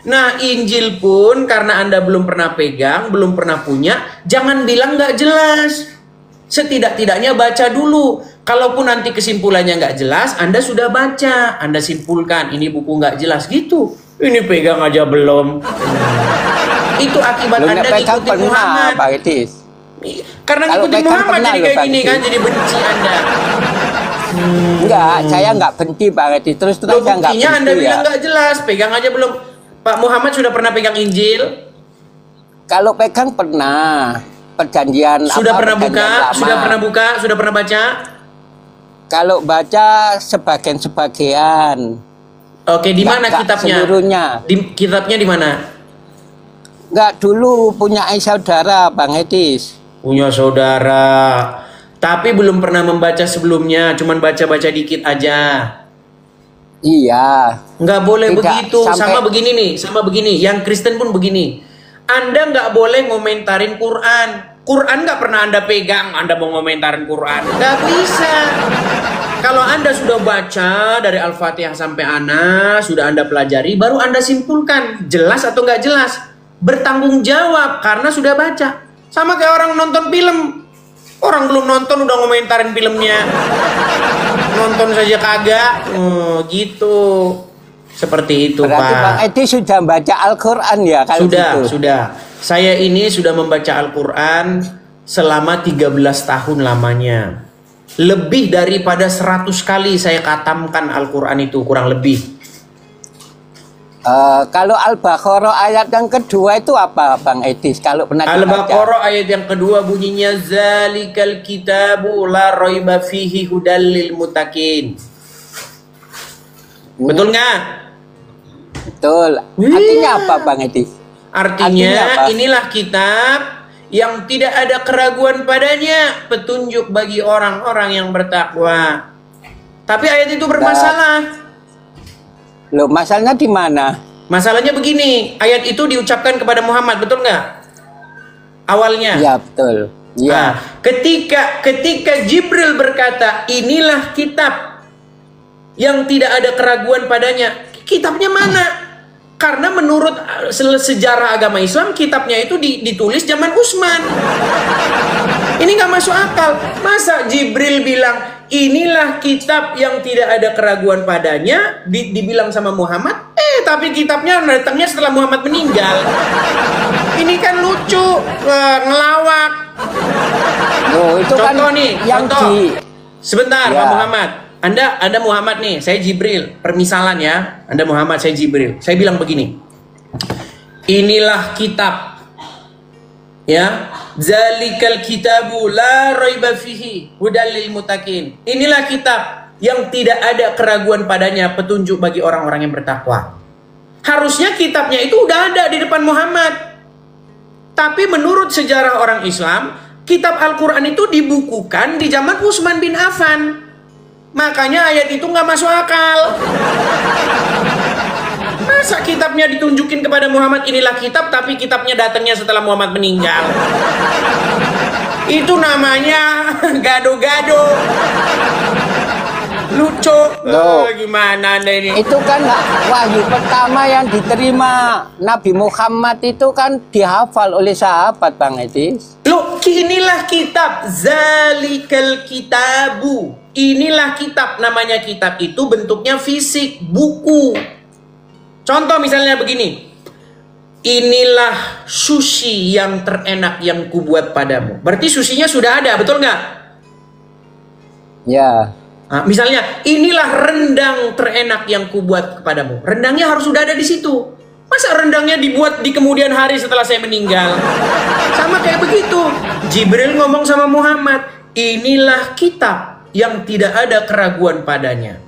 S1: Nah, Injil pun karena Anda belum pernah pegang, belum pernah punya, jangan bilang nggak jelas. Setidak-tidaknya baca dulu. Kalaupun nanti kesimpulannya nggak jelas, Anda sudah baca, Anda simpulkan ini buku nggak jelas gitu. Ini pegang aja belum. Itu akibat
S3: Lu
S1: Anda
S3: pegang
S1: ngikutin
S3: pernah,
S1: Muhammad.
S3: Pak Etis.
S1: Karena
S3: Kalau
S1: ngikutin
S3: pegang
S1: Muhammad
S3: pernah
S1: jadi
S3: lo,
S1: kayak
S3: Pak
S1: gini
S3: Etis.
S1: kan, jadi benci Anda.
S3: Enggak, saya nggak benci Pak Etis. Terus
S1: Loh,
S3: saya nggak
S1: buktinya Anda
S3: benci
S1: bilang
S3: ya.
S1: nggak jelas, pegang aja belum. Pak Muhammad sudah pernah pegang Injil?
S3: Kalau pegang pernah. Perjanjian
S1: Sudah
S3: apa,
S1: pernah buka?
S3: perjanjian lama.
S1: Sudah pernah buka? Sudah pernah baca?
S3: Kalau baca sebagian-sebagian.
S1: Oke, di mana
S3: Nggak
S1: kitabnya?
S3: seluruhnya.
S1: Kitabnya di mana?
S3: Enggak, dulu punya saudara Bang Etis.
S1: Punya saudara. Tapi belum pernah membaca sebelumnya, cuman baca-baca dikit aja.
S3: Iya.
S1: Nggak boleh
S3: Tidak
S1: begitu.
S3: sampai-
S1: Sama begini nih, sama begini. Yang Kristen pun begini. Anda nggak boleh ngomentarin Quran. Quran nggak pernah Anda pegang, Anda mau ngomentarin Quran. Nggak bisa. Kalau Anda sudah baca dari Al-Fatihah sampai Anas, sudah Anda pelajari, baru Anda simpulkan jelas atau nggak jelas. Bertanggung jawab karena sudah baca. Sama kayak orang nonton film. Orang belum nonton udah ngomentarin filmnya. Nonton saja kagak. Gitu. Seperti itu,
S3: Berarti
S1: Pak.
S3: Bang Etis sudah baca Al-Quran ya kalau
S1: Sudah,
S3: gitu?
S1: sudah. Saya ini sudah membaca Al-Quran selama 13 tahun lamanya. Lebih daripada 100 kali saya katamkan Al-Quran itu, kurang lebih.
S3: Kalau Al-Baqarah ayat yang kedua itu apa Bang Etis? Kalau pernah dibaca?
S1: Al-Baqarah ayat yang kedua bunyinya Zalikal kitabu la raiba fihi hudal lil muttaqin. Betul nggak?
S3: Betul. Artinya apa Bang Etis?
S1: Artinya
S3: apa?
S1: inilah kitab yang tidak ada keraguan padanya, petunjuk bagi orang-orang yang bertakwa. Tapi ayat itu bermasalah.
S3: Loh, masalahnya di mana?
S1: Masalahnya begini, ayat itu diucapkan kepada Muhammad, betul nggak? Awalnya.
S3: Ya betul. Ya.
S1: Nah, ketika Jibril berkata, inilah kitab yang tidak ada keraguan padanya. Kitabnya mana? Karena menurut sejarah agama Islam, kitabnya itu ditulis zaman Utsman. Ini nggak masuk akal. Masa Jibril bilang, inilah kitab yang tidak ada keraguan padanya, dibilang sama Muhammad, tapi kitabnya datangnya setelah Muhammad meninggal. Ini kan lucu, ngelawak.
S3: Loh, itu
S1: Contoh
S3: kan
S1: nih,
S3: yang
S1: contoh.
S3: di
S1: Sebentar,
S3: Ya.
S1: Pak Muhammad. Anda Muhammad nih, saya Jibril. Permisalan ya, Anda Muhammad, saya Jibril. Saya bilang begini. Inilah kitab. Ya, zalikal kitabu la raiba fihi hudal lil muttaqin. Inilah kitab yang tidak ada keraguan padanya, petunjuk bagi orang-orang yang bertakwa. Harusnya kitabnya itu udah ada di depan Muhammad. Tapi menurut sejarah orang Islam, kitab Al-Quran itu dibukukan di zaman Utsman bin Affan. Makanya ayat itu nggak masuk akal. Masa kitabnya ditunjukin kepada Muhammad, inilah kitab, tapi kitabnya datangnya setelah Muhammad meninggal. Itu namanya gado-gado. Lucu.
S3: Loh.
S1: Gimana Anda ini?
S3: itu kan wahyu pertama yang diterima Nabi Muhammad itu kan dihafal oleh sahabat Bang Etis.
S1: Loh, inilah kitab. Zalikal kitabu. Inilah kitab. Namanya kitab itu bentuknya fisik, buku. Contoh misalnya begini. Inilah sushi yang terenak yang kubuat padamu. Berarti sushinya sudah ada, betul nggak?
S3: Ya.
S1: Nah, misalnya, inilah rendang terenak yang kubuat kepadamu. Rendangnya harus sudah ada di situ. Masa rendangnya dibuat di kemudian hari setelah saya meninggal? Sama kayak begitu. Jibril ngomong sama Muhammad, inilah kitab yang tidak ada keraguan padanya.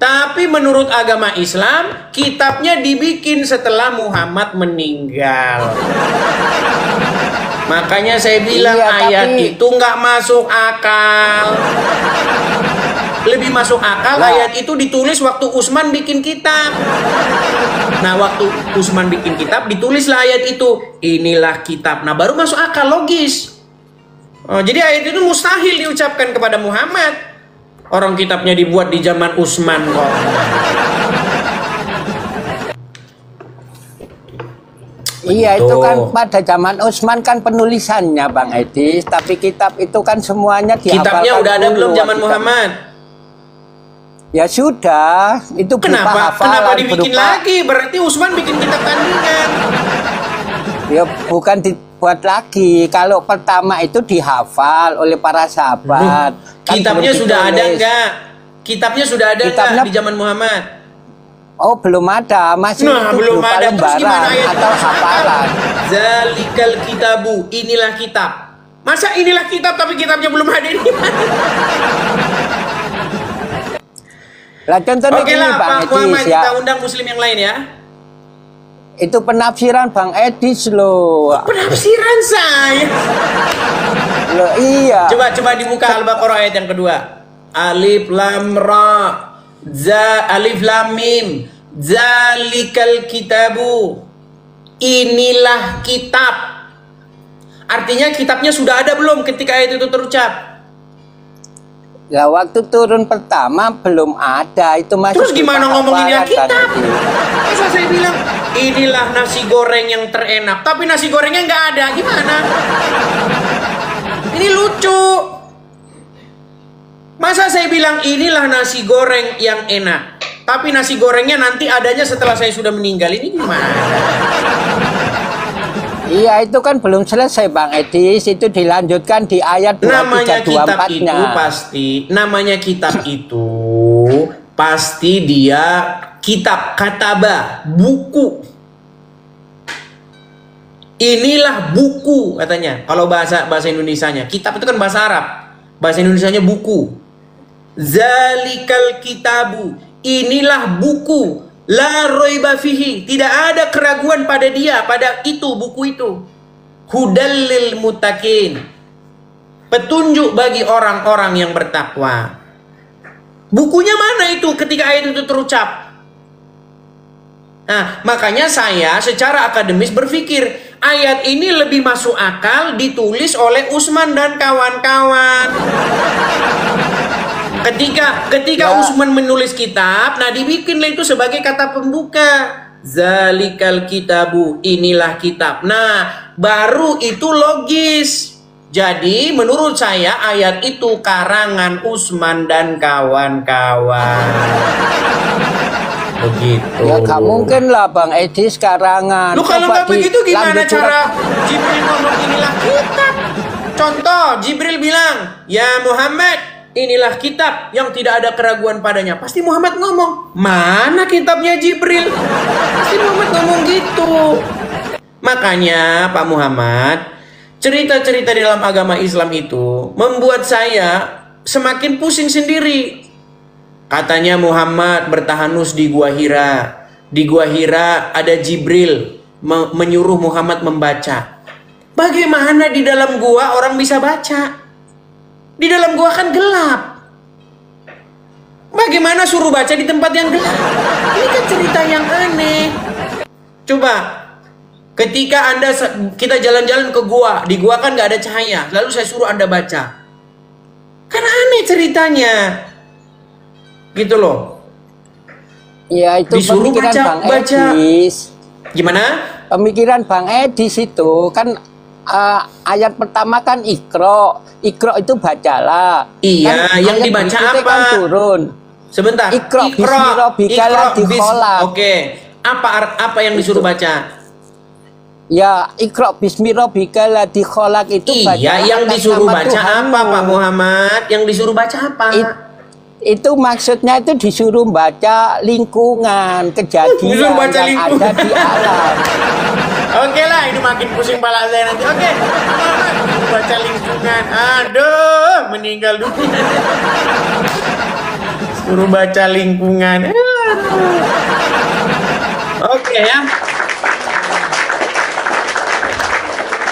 S1: Tapi menurut agama Islam, kitabnya dibikin setelah Muhammad meninggal. Makanya saya bilang
S3: Iya,
S1: ayat
S3: tapi-
S1: itu nggak masuk akal. lebih masuk akal ayat itu ditulis waktu Utsman bikin kitab. Nah, waktu Utsman bikin kitab ditulislah ayat itu, inilah kitab. Nah, baru masuk akal, logis. Jadi ayat itu mustahil diucapkan kepada Muhammad. Orang kitabnya dibuat di zaman Utsman kok.
S3: Iya, itu kan pada zaman Utsman kan penulisannya Bang Edis, tapi kitab itu kan semuanya dihafalkan.
S1: Kitabnya udah ada belum zaman Muhammad?
S3: Ya sudah, itu
S1: Kenapa dibikin
S3: berupa,
S1: lagi? Berarti Utsman bikin kitab tandingan.
S3: ya bukan dibuat lagi. Kalau pertama itu dihafal oleh para sahabat.
S1: Kitabnya sudah ada enggak? Kitabnya sudah ada enggak di zaman Muhammad?
S3: Oh, belum ada, masih
S1: Nah,
S3: itu
S1: belum
S3: berupa
S1: ada. Terus gimana
S3: lembaran
S1: ayat
S3: atau hafalan.
S1: Zalikal kitabu, inilah kitab. Masa inilah kitab tapi kitabnya belum ada ini?
S3: Lah contohnya
S1: Oke
S3: gini
S1: lah,
S3: Bang
S1: Pak Muhammad,
S3: Edis ya.
S1: kita undang muslim yang lain ya.
S3: Itu penafsiran Bang Edis loh.
S1: Penafsiran saya.
S3: Loh, iya.
S1: Coba dibuka Al-Baqarah ayat yang kedua. Alif lam ra, alif lam mim, zalikal kitabu, inilah kitab. Artinya kitabnya sudah ada belum ketika ayat itu terucap?
S3: Ya waktu turun pertama belum ada, itu masih.
S1: Terus gimana ngomonginnya
S3: hafalan,
S1: kitab?
S3: Bang Edis.
S1: Masa saya bilang inilah nasi goreng yang terenak, tapi nasi gorengnya nggak ada, gimana? Ini lucu. Masa saya bilang inilah nasi goreng yang enak, tapi nasi gorengnya nanti adanya setelah saya sudah meninggal, ini gimana?
S3: Iya, itu kan belum selesai Bang Edis, itu dilanjutkan di ayat 2324-nya.
S1: Namanya kitab itu pasti dia kitab, kataba, buku. Inilah buku katanya. Kalau bahasa Indonesianya, kitab itu kan bahasa Arab. Bahasa Indonesianya buku. Zalikal kitabu, inilah buku. La roiba fihi, tidak ada keraguan pada dia, pada itu, buku itu. Hudal lil muttaqin, petunjuk bagi orang-orang yang bertakwa. Bukunya mana itu ketika ayat itu terucap? Nah, makanya saya secara akademis berpikir ayat ini lebih masuk akal ditulis oleh Utsman dan kawan-kawan. Ketika Utsman menulis kitab, nah dibikinlah itu sebagai kata pembuka. Zalikal kitabu, inilah kitab. Nah, baru itu logis. Jadi menurut saya ayat itu karangan Utsman dan kawan-kawan. Begitu.
S3: Ya gak mungkin lah Bang Edis karangan.
S1: Lu kalau nggak begitu gimana cara Jibril ngomong inilah kitab? Contoh, Jibril bilang, ya Muhammad, inilah kitab yang tidak ada keraguan padanya. Pasti Muhammad ngomong, mana kitabnya Jibril? Pasti Muhammad ngomong gitu. Makanya Pak Muhammad, cerita-cerita di dalam agama Islam itu membuat saya semakin pusing sendiri. Katanya Muhammad bertahanus di Gua Hira. Di Gua Hira ada Jibril menyuruh Muhammad membaca. Bagaimana di dalam gua orang bisa baca? Di dalam gua kan gelap. Bagaimana suruh baca di tempat yang gelap? Ini kan cerita yang aneh. Coba, ketika kita jalan-jalan ke gua, di gua kan nggak ada cahaya, lalu saya suruh Anda baca. Kan aneh ceritanya. Gitu loh.
S3: Ya itu
S1: Disuruh
S3: pemikiran Bang
S1: baca.
S3: Edis.
S1: Gimana?
S3: Pemikiran Bang Edis itu kan ayat pertama kan Iqra. Iqra itu bacalah.
S1: Iya,
S3: kan
S1: yang dibaca apa?
S3: Kan turun.
S1: Sebentar.
S3: Iqra bismi rabbikal ladzi khalaq.
S1: Oke. Apa yang disuruh baca?
S3: Ya, Iqra bismi rabbikal ladzi khalaq itu baca.
S1: Iya, yang disuruh baca apa Pak Muhammad? Yang disuruh baca apa?
S3: Itu maksudnya itu disuruh baca lingkungan, kejadian
S1: baca
S3: yang ada di alam.
S1: Oke lah, ini makin pusing pala saya nanti. Oke, baca lingkungan. Aduh, meninggal dunia. Suruh baca lingkungan. Oke ya.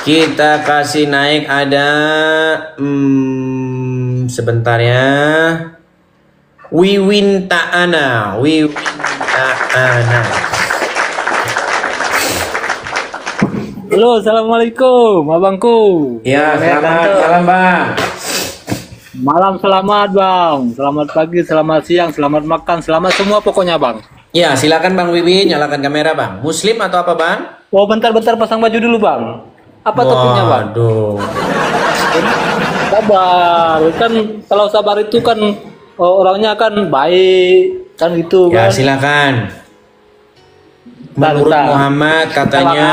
S1: Kita kasih naik ada sebentar ya. Wiwin ta'ana. Wiwin ta'ana.
S4: Halo, assalamualaikum, abangku.
S1: Ya, selamat malam bang.
S4: Malam selamat bang. Selamat pagi, selamat siang, selamat makan, selamat semua pokoknya bang.
S1: Ya, silakan Bang Wiwin, nyalakan kamera bang. Muslim atau apa bang?
S4: Oh, bentar-bentar pasang baju dulu bang. Apa topiknya bang?
S1: Waduh.
S4: Sabar. Kan kalau sabar itu kan orangnya kan baik, kan gitu
S1: Ya,
S4: kan.
S1: silakan. Menurut
S4: Bentar.
S1: Muhammad katanya,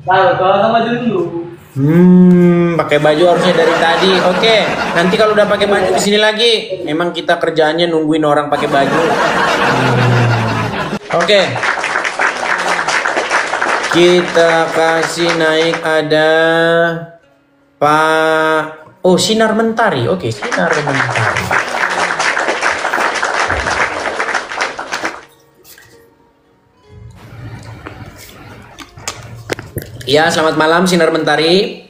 S4: Kalau sama baju dulu.
S1: pakai baju harusnya dari tadi. Oke, nanti kalau udah pakai baju kesini lagi. Memang kita kerjaannya nungguin orang pakai baju. Oke. Kita kasih naik ada Pak. Oh, Sinar Mentari. Oke, Sinar Mentari. Ya, selamat malam Sinar Mentari.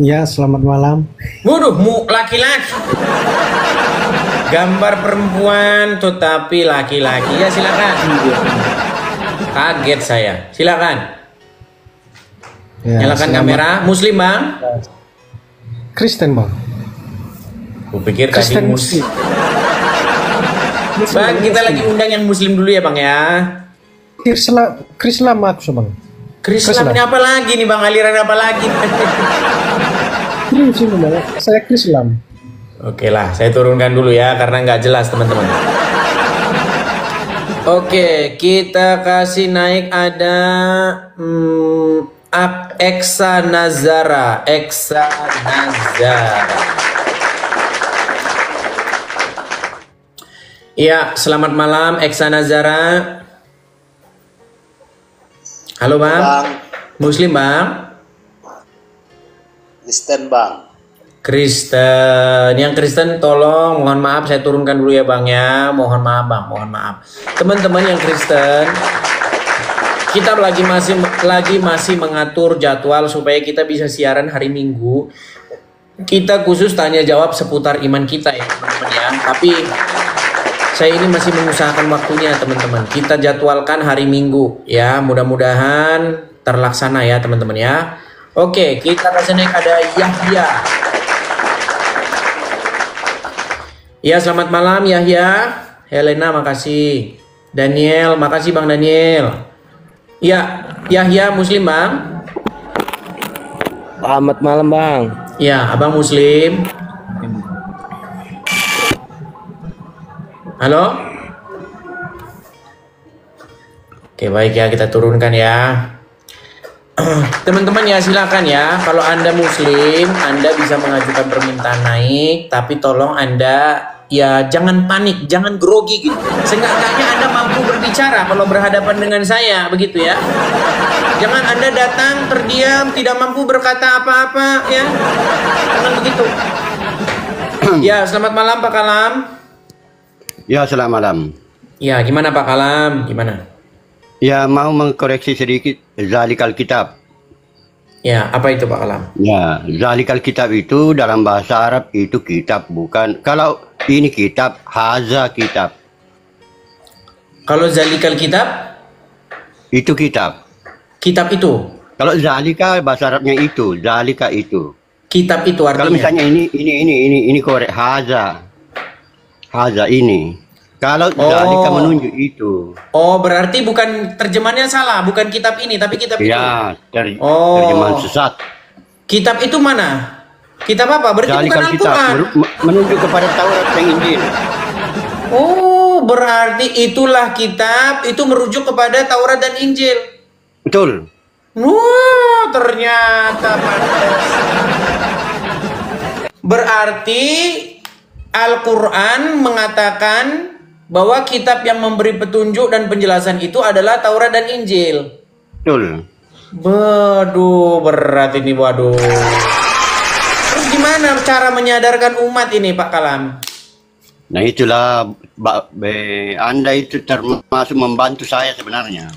S2: Ya, selamat malam.
S1: Waduh, laki-laki. Gambar perempuan tetapi laki-laki. Ya, silakan. Kaget saya. Silakan.
S2: Ya,
S1: Nyalakan
S2: selamat-
S1: kamera. Muslim, Bang?
S2: Kristen bang.
S1: Kupikir tadi
S2: Kristen
S1: muslim. Bang, kita lagi undang yang muslim dulu ya, Bang ya.
S2: Krislam aku bang.
S1: Krislam ini apa lagi nih, Bang? Aliran apa lagi?
S2: Saya Krislam.
S1: Oke lah, saya turunkan dulu ya karena nggak jelas teman-teman. Oke, kita kasih naik ada Eksa Nazara. Eksa Nazara. Iya, selamat malam Eksa Nazara. Halo bang. Muslim bang.
S5: Kristen bang.
S1: Kristen, yang Kristen tolong mohon maaf saya turunkan dulu ya bang ya, mohon maaf bang, mohon maaf teman-teman yang Kristen, kita masih mengatur jadwal supaya kita bisa siaran hari Minggu. Kita khusus tanya jawab seputar iman kita ya teman-teman ya, tapi saya ini masih mengusahakan waktunya teman-teman. Kita jadwalkan hari Minggu ya, mudah-mudahan terlaksana ya teman-teman ya. Oke, kita kasih naik ada Yahya. Ya, selamat malam Yahya. Helena, makasih. Daniel, makasih Bang Daniel. Ya, Yahya Muslim Bang.
S6: Selamat malam bang.
S1: Ya, Abang Muslim. Halo? Oke, baik ya, kita turunkan ya. Teman-teman ya, silakan ya. Kalau Anda Muslim, Anda bisa mengajukan permintaan naik, tapi tolong Anda ya jangan panik, jangan grogi gitu. Seenggak-enggaknya Anda mampu berbicara kalau berhadapan dengan saya, begitu ya. Jangan Anda datang terdiam, tidak mampu berkata apa-apa ya. Jangan begitu. Ya, selamat malam Pak Kalam.
S5: Ya, selamat malam.
S1: Ya, gimana Pak Kalam? Gimana?
S5: Ya, mau mengkoreksi sedikit Zalikal Kitab.
S1: Ya, apa itu Pak Kalam?
S5: Ya, Zalikal Kitab itu dalam bahasa Arab itu kitab, bukan. Kalau ini kitab, haza kitab.
S1: Kalau Zalikal Kitab?
S5: Itu kitab.
S1: Kitab itu?
S5: Kalau Zalika bahasa Arabnya itu, Zalika itu.
S1: Kitab itu artinya?
S5: Kalau misalnya ini korek, haza. Haza ini. Kalau Zalika menunjuk itu.
S1: Oh, berarti bukan terjemahannya salah, bukan kitab ini, tapi kitab itu.
S5: Ya, terjemahan sesat.
S1: Kitab itu mana? Kitab apa? Berarti
S5: Zalikal
S1: bukan
S5: Kitab
S1: Al-Quran.
S5: menunjuk kepada Taurat dan Injil.
S1: Oh, berarti itulah kitab, itu merujuk kepada Taurat dan Injil.
S5: Betul.
S1: Wah, ternyata pantas. Berarti Al-Quran mengatakan bahwa kitab yang memberi petunjuk dan penjelasan itu adalah Taurat dan Injil.
S5: Betul.
S1: Waduh, berat ini, waduh. Terus gimana cara menyadarkan umat ini, Pak Kalam?
S5: Nah itulah Anda itu termasuk membantu saya sebenarnya.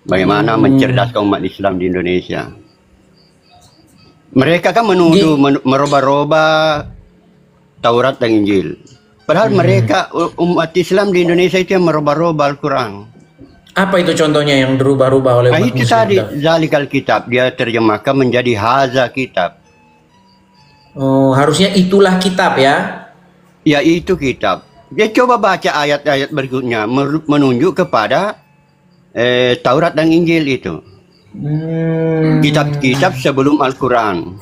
S5: Bagaimana mencerdaskan umat Islam di Indonesia. Mereka kan menuduh merubah-rubah Taurat dan Injil. Padahal mereka umat Islam di Indonesia itu yang merubah-rubah Al-Quran.
S1: Apa itu contohnya yang dirubah-rubah oleh
S5: Nah
S1: umat
S5: itu
S1: muslim?
S5: tadi Zalikal Kitab, dia terjemahkan menjadi Haza Kitab.
S1: Oh, harusnya itulah kitab ya.
S5: Ya itu kitab. Dia coba baca ayat-ayat berikutnya menunjuk kepada Taurat dan Injil itu. Kitab-kitab sebelum Al-Quran.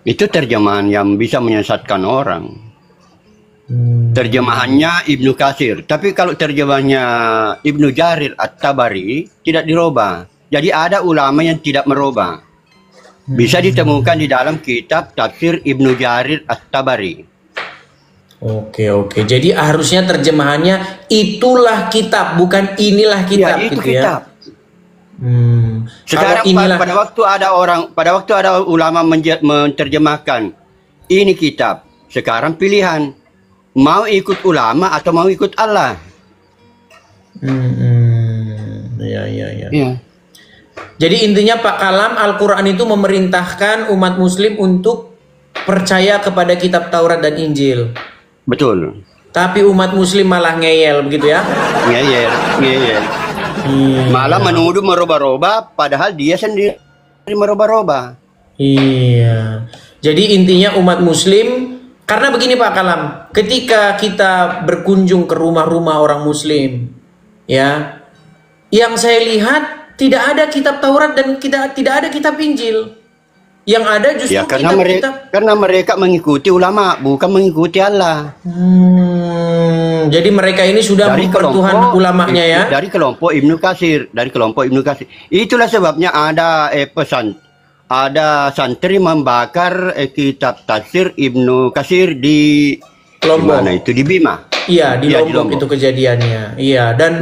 S5: Itu terjemahan yang bisa menyesatkan orang. Terjemahannya Ibnu Katsir. Tapi kalau terjemahannya Ibnu Jarir At-Tabari tidak dirubah. Jadi ada ulama yang tidak merubah. Bisa ditemukan di dalam kitab tafsir Ibnu Jarir At-Tabari.
S1: Oke. Jadi harusnya terjemahannya itulah kitab, bukan inilah kitab
S5: Ya, itu
S1: gitu
S5: kitab.
S1: ya.
S5: Sekarang
S1: Kalau inilah
S5: pada waktu ada ulama menerjemahkan ini kitab. Sekarang pilihan mau ikut ulama atau mau ikut Allah.
S1: Iya. Jadi intinya Pak Kalam, Al-Quran itu memerintahkan umat muslim untuk percaya kepada kitab Taurat dan Injil.
S5: Betul.
S1: Tapi umat muslim malah ngeyel begitu ya?
S5: Ngeyel. Malah menuduh merubah-rubah padahal dia sendiri merubah-rubah.
S1: Iya. Jadi intinya umat muslim, karena begini Pak Kalam, ketika kita berkunjung ke rumah-rumah orang muslim, ya, yang saya lihat tidak ada kitab Taurat dan tidak ada kitab Injil. Yang ada justru
S5: Ya karena mereka mengikuti ulama, bukan mengikuti Allah.
S1: Jadi mereka ini sudah mempertuhan ulamanya ya.
S5: Dari kelompok Ibnu Katsir. Itulah sebabnya ada pesan. Ada santri membakar kitab tafsir Ibnu Katsir di
S1: Lombok.
S5: mana itu? Di Bima.
S1: Iya, di Lombok itu kejadiannya. Iya, dan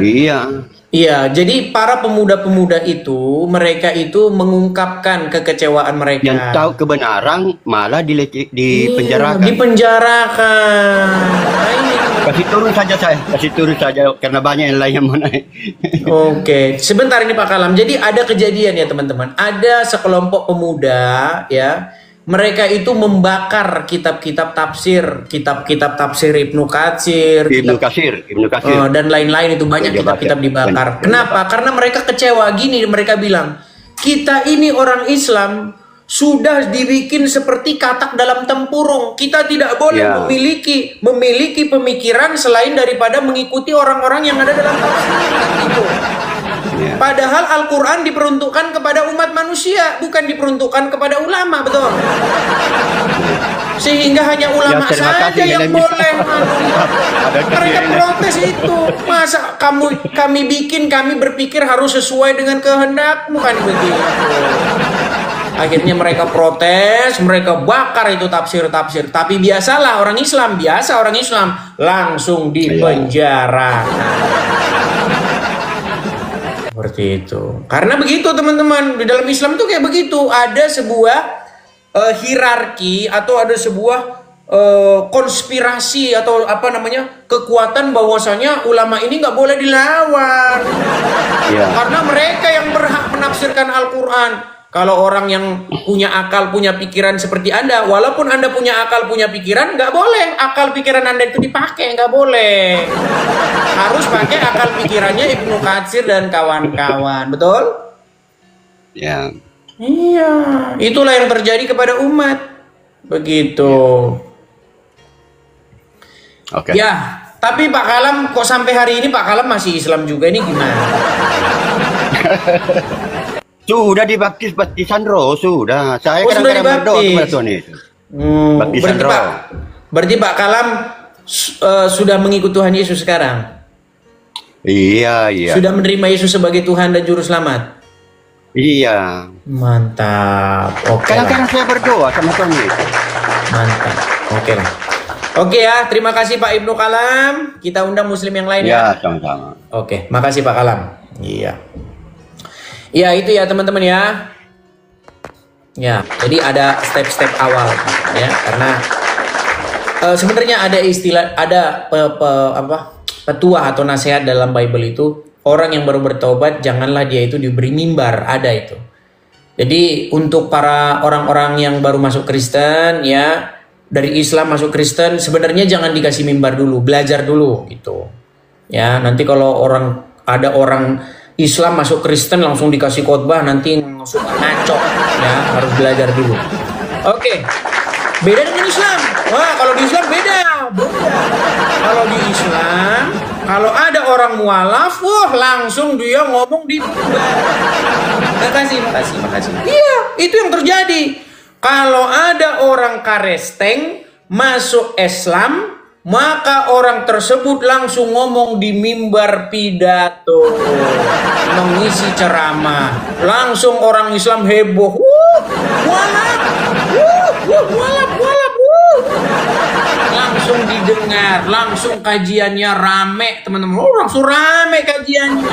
S1: Iya, jadi para pemuda-pemuda itu, mereka itu mengungkapkan kekecewaan mereka.
S5: Yang tahu kebenaran malah dipenjarakan.
S1: Dipenjarakan. Nah, ini.
S5: Kasih turun saja karena banyak yang lain yang mau naik.
S1: Oke, sebentar ini Pak Kalam. Jadi ada kejadian ya teman-teman. Ada sekelompok pemuda ya. Mereka itu membakar kitab-kitab tafsir, kitab-kitab tafsir Ibnu Katsir,
S5: Ibnu Katsir,
S1: dan lain-lain itu banyak kitab-kitab dibakar. Kenapa? Karena mereka kecewa gini, mereka bilang, kita ini orang Islam sudah dibikin seperti katak dalam tempurung. Kita tidak boleh memiliki pemikiran selain daripada mengikuti orang-orang yang ada dalam tafsir itu. Padahal Al-Quran diperuntukkan kepada umat manusia, bukan diperuntukkan kepada ulama, betul? Sehingga hanya ulama saja yang boleh. Mereka protes itu. Masa kami berpikir harus sesuai dengan kehendakmu, kan begitu. Akhirnya mereka protes, mereka bakar itu tafsir-tafsir. Tapi biasalah orang Islam langsung dipenjara. Seperti itu. Karena begitu teman-teman, di dalam Islam itu kayak begitu. Ada sebuah hierarki atau ada sebuah konspirasi atau kekuatan bahwasanya ulama ini nggak boleh dilawan. Karena mereka yang berhak menafsirkan Al-Quran. Kalau orang yang punya akal, punya pikiran seperti Anda, walaupun Anda punya akal, punya pikiran, nggak boleh akal pikiran Anda itu dipakai, nggak boleh. Harus pakai akal pikirannya Ibnu Katsir dan kawan-kawan, betul?
S5: Ya.
S1: Iya, itulah yang terjadi kepada umat. Begitu.
S5: Oke.
S1: Ya, tapi Pak Kalam kok sampai hari ini Pak Kalam masih Islam juga, ini gimana?
S5: Sudah dibaptis baptisan roh, sudah. Saya kadang-kadang berdoa kepada Tuhan itu. Baptisan roh.
S1: Berarti Pak Kalam sudah mengikut Tuhan Yesus sekarang?
S5: Iya.
S1: Sudah menerima Yesus sebagai Tuhan dan Juru Selamat?
S5: Iya.
S1: Mantap. Oke.
S5: Kadang-kadang saya berdoa sama Tuhan Yesus.
S1: Mantap. Oke lah. Oke ya, terima kasih Pak Ibnu Kalam. Kita undang Muslim yang lain ya.
S5: Ya, sama-sama.
S1: Oke, makasih Pak Kalam. Iya. Ya itu ya teman-teman ya. Ya, jadi ada step-step awal ya, karena sebenarnya ada istilah, ada petuah atau nasihat dalam Bible itu, orang yang baru bertobat janganlah dia itu diberi mimbar, ada itu. Jadi untuk para orang-orang yang baru masuk Kristen ya, dari Islam masuk Kristen, sebenarnya jangan dikasih mimbar dulu, belajar dulu gitu. Ya, nanti kalau ada orang Islam masuk Kristen langsung dikasih khotbah, nanti suka ngaco. Ya, harus belajar dulu. Oke. Beda dengan Islam. Wah, kalau di Islam beda. Kalau di Islam, kalau ada orang mualaf, wah langsung dia ngomong di mimbar. Makasih. Iya, itu yang terjadi. Kalau ada orang karesteng masuk Islam, maka orang tersebut langsung ngomong di mimbar pidato, mengisi ceramah. Langsung orang Islam heboh. Mualaf. Mualaf. Langsung didengar, langsung kajiannya rame, teman-teman. Langsung rame kajiannya.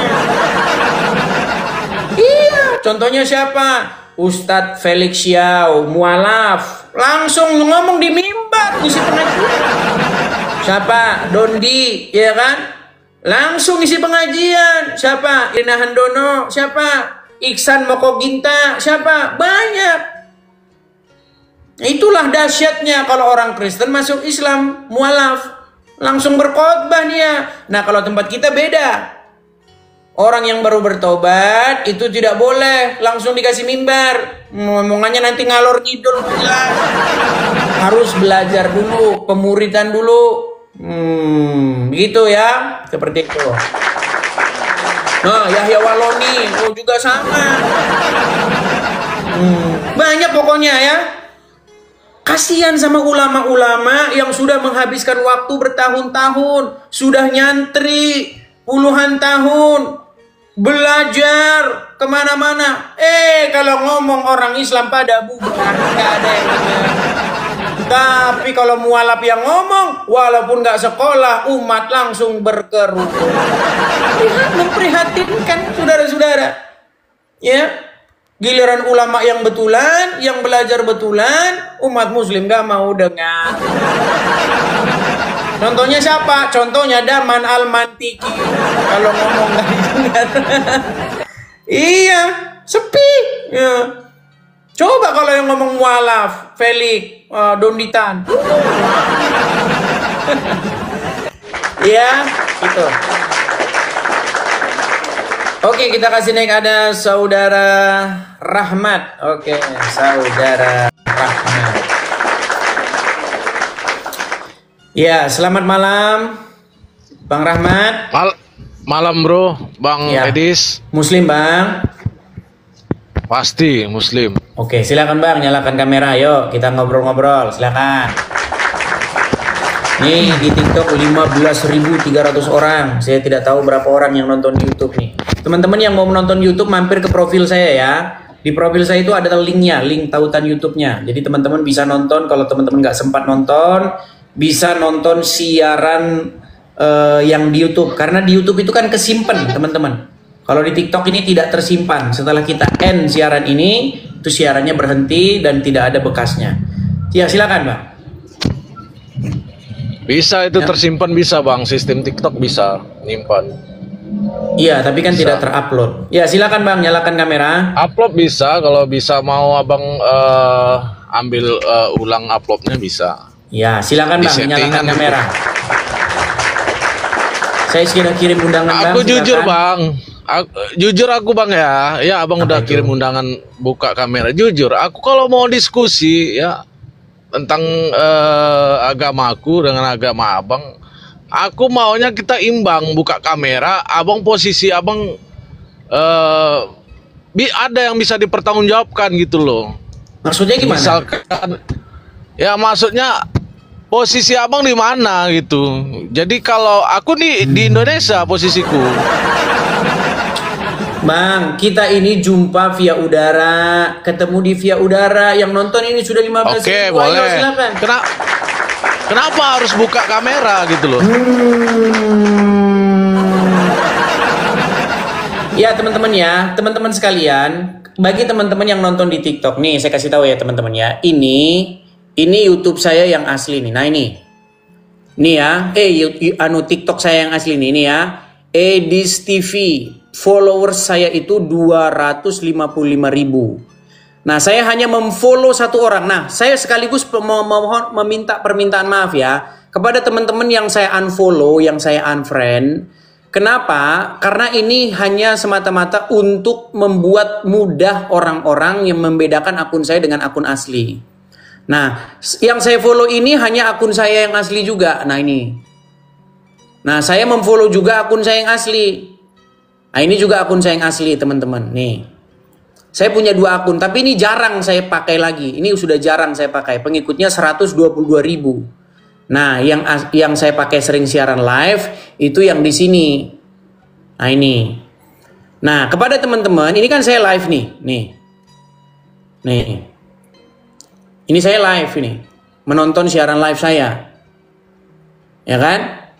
S1: Iya, contohnya siapa? Ustadz Felix Xiao, mualaf, langsung ngomong di mimbar, isi pengajian. Siapa? Dondi, ya kan? Langsung isi pengajian. Siapa? Irina Handono. Siapa? Iksan Mokoginta. Siapa? Banyak. Itulah dahsyatnya kalau orang Kristen masuk Islam, mualaf, langsung berkhotbah dia. Nah, kalau tempat kita beda. Orang yang baru bertobat itu tidak boleh langsung dikasih mimbar. Ngomongannya nanti ngalor ngidul jelas. Harus belajar dulu, pemuritan dulu. Gitu ya, seperti itu. Nah, Yahya Waloni juga sama. Banyak pokoknya ya. Kasihan sama ulama-ulama yang sudah menghabiskan waktu bertahun-tahun, sudah nyantri puluhan tahun, belajar kemana-mana. Kalau ngomong orang Islam pada bubar, nggak ada yang benar. Tapi kalau mualaf yang ngomong, walaupun nggak sekolah, umat langsung berkerumun. Memprihatinkan saudara-saudara. Ya, giliran ulama yang betulan, yang belajar betulan, umat muslim gak mau dengar. Contohnya siapa? Contohnya Daman Al-Mantiki. Kalau ngomong gak didengar. Iya, sepi. Ya. Coba kalau yang ngomong mualaf, Felix, Donditan. Ya, gitu. Oke, kita kasih naik, ada saudara Rahmat. Oke, saudara Rahmat. Ya, selamat malam, Bang Rahmat.
S6: Malam bro, Bang
S1: Ya.
S6: Edis.
S1: Muslim Bang?
S6: Pasti Muslim.
S1: Oke, silakan Bang, nyalakan kamera. Yuk, kita ngobrol-ngobrol. Silakan. Nih di TikTok 15.300 orang. Saya tidak tahu berapa orang yang nonton di YouTube nih. Teman-teman yang mau menonton YouTube mampir ke profil saya ya. Di profil saya itu ada linknya, link tautan YouTube-nya. Jadi teman-teman bisa nonton. Kalau teman-teman nggak sempat nonton, bisa nonton siaran yang di YouTube. Karena di YouTube itu kan kesimpan teman-teman. Kalau di TikTok ini tidak tersimpan. Setelah kita end siaran ini, itu siarannya berhenti dan tidak ada bekasnya. Ya silakan Bang.
S6: Bisa itu
S1: Ya.
S6: tersimpan, bisa Bang. Sistem TikTok bisa nyimpan.
S1: Iya, tapi kan
S6: Bisa.
S1: tidak terupload. Ya silakan Bang, nyalakan kamera.
S6: Upload bisa, kalau bisa mau Abang ambil ulang uploadnya bisa.
S1: Ya silakan
S6: Di
S1: Bang, nyalakan
S6: settingan
S1: kamera. Saya sudah kirim undangan Bang.
S6: Aku jujur
S1: silakan.
S6: Bang. Jujur aku Bang ya. Ya Abang
S1: Apa
S6: udah
S1: itu?
S6: kirim undangan buka kamera. Jujur, aku kalau mau diskusi ya tentang agamaku dengan agama Abang, aku maunya kita imbang, buka kamera, Abang posisi Abang ada yang bisa dipertanggungjawabkan gitu loh.
S1: Maksudnya gimana?
S6: Misalkan ya maksudnya posisi Abang di mana gitu. Jadi kalau aku di Indonesia posisiku.
S1: Bang, kita ini jumpa via udara, ketemu di via udara. Yang nonton ini sudah 15.000.
S6: Oke,
S1: Ayo,
S6: boleh.
S1: silakan.
S6: Kenapa harus buka kamera gitu loh?
S1: Ya teman-teman ya, teman-teman sekalian, bagi teman-teman yang nonton di TikTok nih, saya kasih tahu ya teman-teman ya. Ini YouTube saya yang asli nih. Nah ini ya, TikTok saya yang asli nih, ini ya. Edis TV, followers saya itu 255.000. Nah, saya hanya memfollow satu orang. Nah, saya sekaligus meminta permintaan maaf ya kepada teman-teman yang saya unfollow, yang saya unfriend. Kenapa? Karena ini hanya semata-mata untuk membuat mudah orang-orang yang membedakan akun saya dengan akun asli. Nah, yang saya follow ini hanya akun saya yang asli juga. Nah, ini. Nah, saya memfollow juga akun saya yang asli. Nah, ini juga akun saya yang asli, teman-teman. Nih. Saya punya 2 akun, tapi ini jarang saya pakai lagi. Ini sudah jarang saya pakai. Pengikutnya 122.000. Nah, yang saya pakai sering siaran live itu yang di sini. Nah, ini. Nah, kepada teman-teman, ini kan saya live nih. Nih. Ini saya live ini. Menonton siaran live saya. Ya kan?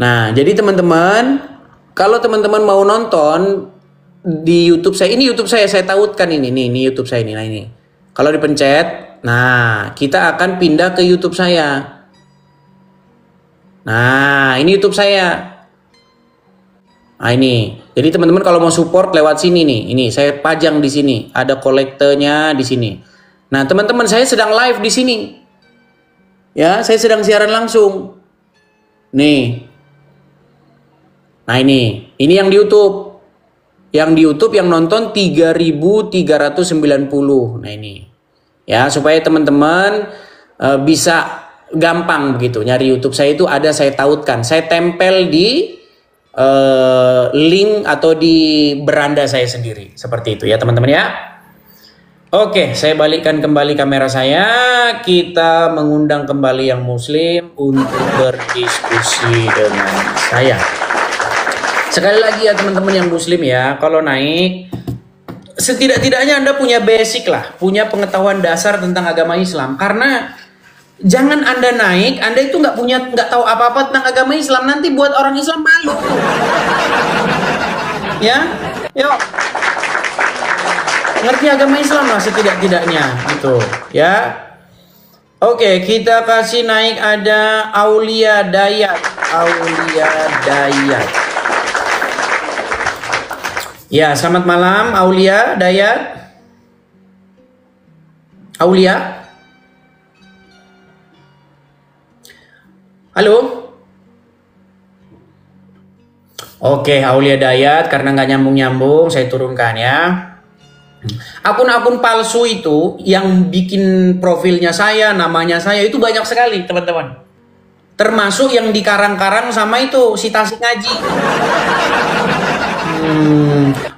S1: Nah, jadi teman-teman, kalau teman-teman mau nonton di YouTube saya, ini YouTube saya tautkan ini YouTube saya ini. Nah, ini. Kalau dipencet, nah, kita akan pindah ke YouTube saya. Nah, ini YouTube saya. Nah, ini. Jadi teman-teman kalau mau support lewat sini nih. Ini saya pajang di sini. Ada kolektornya di sini. Nah, teman-teman saya sedang live di sini. Ya, saya sedang siaran langsung. Nih. Nah, ini yang di YouTube. Yang di YouTube yang nonton 3.390. Nah, ini. Ya, supaya teman-teman bisa gampang begitu. Nyari YouTube saya itu ada, saya tautkan. Saya tempel di link atau di beranda saya sendiri. Seperti itu ya, teman-teman ya. Oke, saya balikkan kembali kamera saya. Kita mengundang kembali yang muslim untuk berdiskusi dengan saya. Sekali lagi ya teman-teman yang muslim ya, kalau naik setidak-tidaknya Anda punya basic lah, punya pengetahuan dasar tentang agama Islam. Karena jangan Anda naik, Anda itu nggak tahu apa-apa tentang agama Islam, nanti buat orang Islam malu. Ya, yuk. Ngerti agama Islam lah setidak-tidaknya gitu, ya. Oke, kita kasih naik ada Aulia Dayat. Ya, selamat malam Aulia Dayat. Aulia. Halo. Oke, Aulia Dayat, karena nggak nyambung-nyambung, saya turunkan ya. Akun-akun palsu itu yang bikin profilnya saya, namanya saya itu banyak sekali teman-teman. Termasuk yang dikarang-karang sama itu si Tasik Ngaji.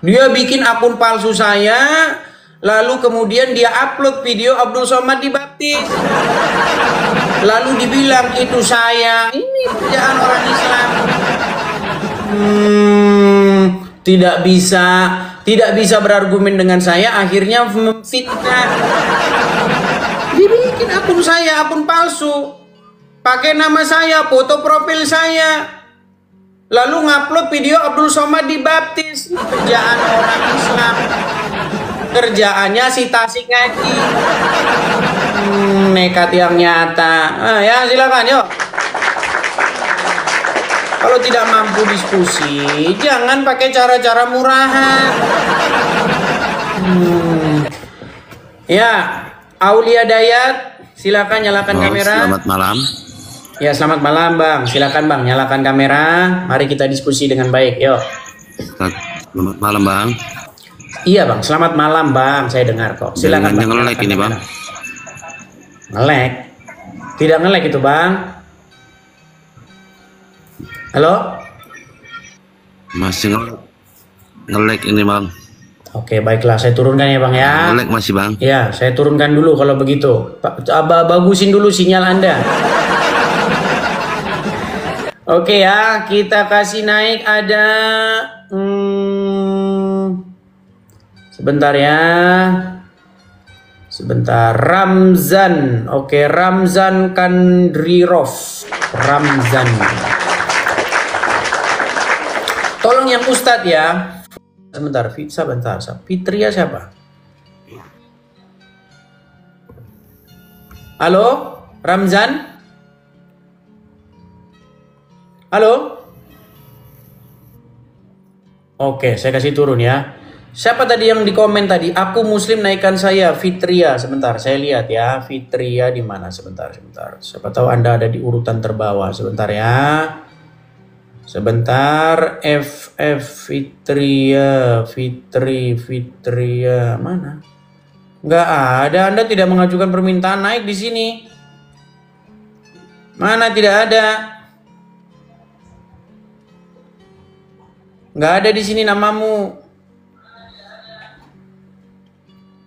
S1: Dia bikin akun palsu saya, lalu kemudian dia upload video Abdul Somad dibaptis. Lalu dibilang itu saya, ini kerjaan orang Islam. Tidak bisa berargumen dengan saya, akhirnya memfitnah. Dibikin akun saya, akun palsu, pakai nama saya, foto profil saya, lalu ngupload video Abdul Somad dibaptis. Kerjaan orang Islam, kerjaannya si Tasik Ngaji. Nekat yang nyata. Ya silakan yuk. Kalau tidak mampu diskusi, jangan pakai cara-cara murahan. Ya, Aulia Dayat, silakan nyalakan kamera.
S5: Selamat malam.
S1: Ya, selamat malam Bang. Silakan Bang, nyalakan kamera. Mari kita diskusi dengan baik. Yuk.
S5: Selamat malam Bang.
S1: Iya Bang, selamat malam Bang. Saya dengar kok. Silakan Bang.
S5: Ngelek ini Bang.
S1: Ngelek? Tidak ngelek itu Bang. Halo?
S5: Masih ngelek ini Bang.
S1: Oke, baiklah. Saya turunkan ya Bang ya.
S5: Ngelek masih Bang.
S1: Ya, saya turunkan dulu kalau begitu. Bagusin dulu sinyal Anda. Oke ya, kita kasih naik ada... sebentar ya. Sebentar. Ramzan. Oke, Ramzan Kandrirov. Ramzan. Tolong yang Ustadz ya. Sebentar, sebentar. Fitria siapa? Halo, Ramzan? Halo? Oke, saya kasih turun ya. Siapa tadi yang di komen tadi? Aku Muslim, naikkan saya. Fitria, sebentar saya lihat ya. Fitria di mana? Sebentar. Siapa tahu Anda ada di urutan terbawah. Sebentar ya. Sebentar. Fitria, Fitria mana? Nggak ada. Anda tidak mengajukan permintaan naik di sini. Mana tidak ada? Nggak ada di sini namamu.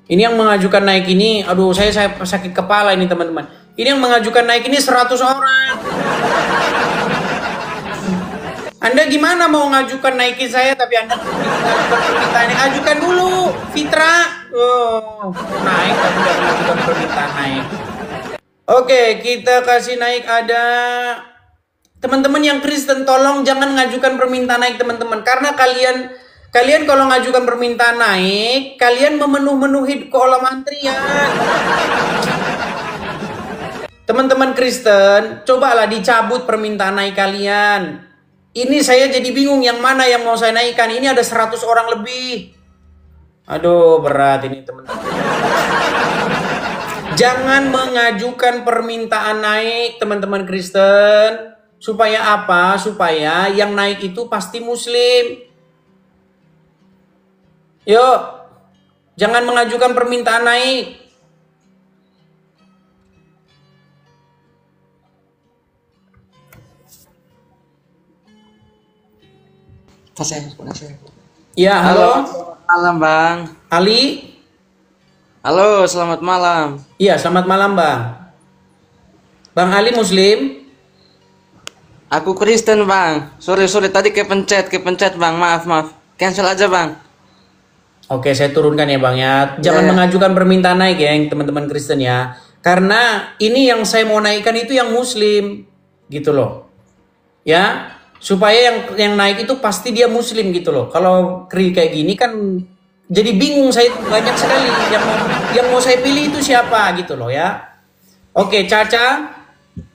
S1: Ini yang mengajukan naik ini, aduh saya sakit kepala ini teman-teman. Ini yang mengajukan naik ini 100 orang. Anda gimana mau ngajukan naikin saya tapi Anda mengajukan permintaan naik? Ajukan dulu, Fitra. Oh, naik tapi tidak mengajukan permintaan naik. Oke, kita kasih naik ada teman-teman yang Kristen, tolong jangan ngajukan permintaan naik teman-teman, karena kalian kalau ngajukan permintaan naik, kalian memenuhi kolom antrian. Teman-teman Kristen, cobalah dicabut permintaan naik kalian. Ini saya jadi bingung yang mana yang mau saya naikkan. Ini ada 100 orang lebih. Aduh, berat ini teman-teman. Jangan mengajukan permintaan naik teman-teman Kristen. Supaya apa? Supaya yang naik itu pasti Muslim. Yuk, jangan mengajukan permintaan naik. Ya, halo.
S7: Malam, Bang.
S1: Ali.
S7: Halo, selamat malam.
S1: Iya, selamat malam, Bang. Bang Ali Muslim?
S7: Aku Kristen, Bang. Sorry, tadi kepencet, Bang. Maaf. Cancel aja, Bang.
S1: Oke, saya turunkan ya Bang ya. Jangan mengajukan permintaan naik ya yang teman-teman Kristen ya. Karena ini yang saya mau naikkan itu yang Muslim. Gitu loh. Ya, supaya yang naik itu pasti dia Muslim gitu loh. Kalau kayak gini kan jadi bingung saya, banyak sekali yang mau saya pilih itu siapa gitu loh ya. Oke, Caca.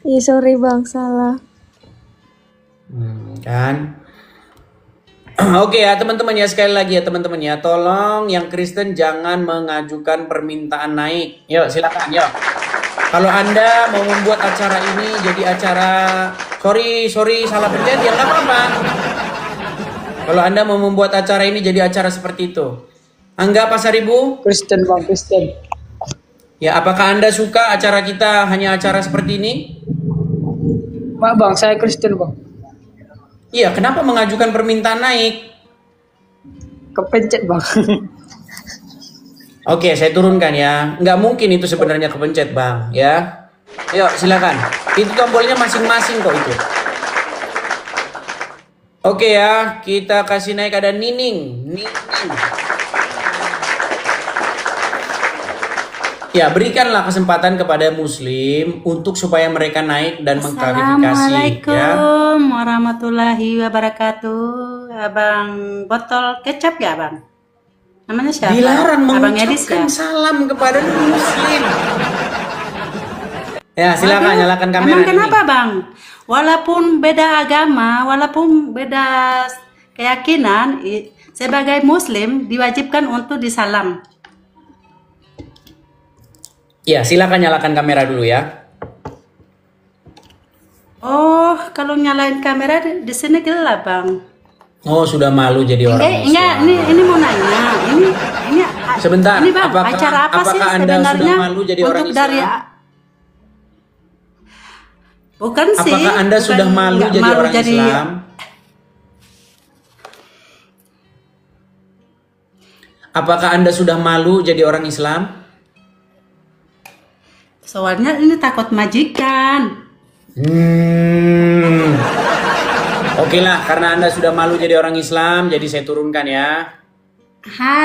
S8: Iya, sorry Bang, salah.
S1: Kan. Oke ya teman-teman ya, sekali lagi ya teman-teman ya, tolong yang Kristen jangan mengajukan permintaan naik. Yuk silakan yuk. Kalau Anda mau membuat acara ini jadi acara, sorry salah pencet ya nggak apa-apa. Kalau Anda mau membuat acara ini jadi acara seperti itu. Angga Pasaribu?
S9: Kristen Bang, Kristen.
S1: Ya, apakah Anda suka acara kita hanya acara seperti ini?
S9: Mak Bang, saya Kristen Bang.
S1: Iya, kenapa mengajukan permintaan naik?
S9: Kepencet Bang.
S1: Oke, saya turunkan ya. Nggak mungkin itu sebenarnya kepencet Bang, ya. Yuk, silakan. Itu tombolnya masing-masing kok itu. Oke ya, kita kasih naik ada Nining. Ya, berikanlah kesempatan kepada Muslim untuk supaya mereka naik dan mengklarifikasi.
S10: Assalamualaikum warahmatullahi wabarakatuh. Abang botol kecap ya Bang? Namanya siapa?
S1: Dilarang
S10: Abang Edis ya?
S1: salam kepada Muslim. Ya, silakan nyalakan kamera.
S10: Emang kenapa Bang? Walaupun beda agama, walaupun beda keyakinan, sebagai Muslim diwajibkan untuk disalam.
S1: Ya, silakan nyalakan kamera dulu ya.
S10: Oh, kalau nyalain kamera di sini gelap Bang.
S1: Oh, sudah malu jadi orang Islam.
S10: Enggak, ini mau nanya. Ini
S1: sebentar.
S10: Ini Bang,
S1: apakah
S10: acara apa sih
S1: Anda
S10: sebenarnya
S1: sudah malu jadi orang Islam?
S10: Bukan sih.
S1: Apakah Anda sudah malu jadi orang Islam? Apakah Anda sudah malu jadi orang Islam?
S10: Soalnya ini takut majikan.
S1: Oke lah, karena Anda sudah malu jadi orang Islam, jadi saya turunkan ya.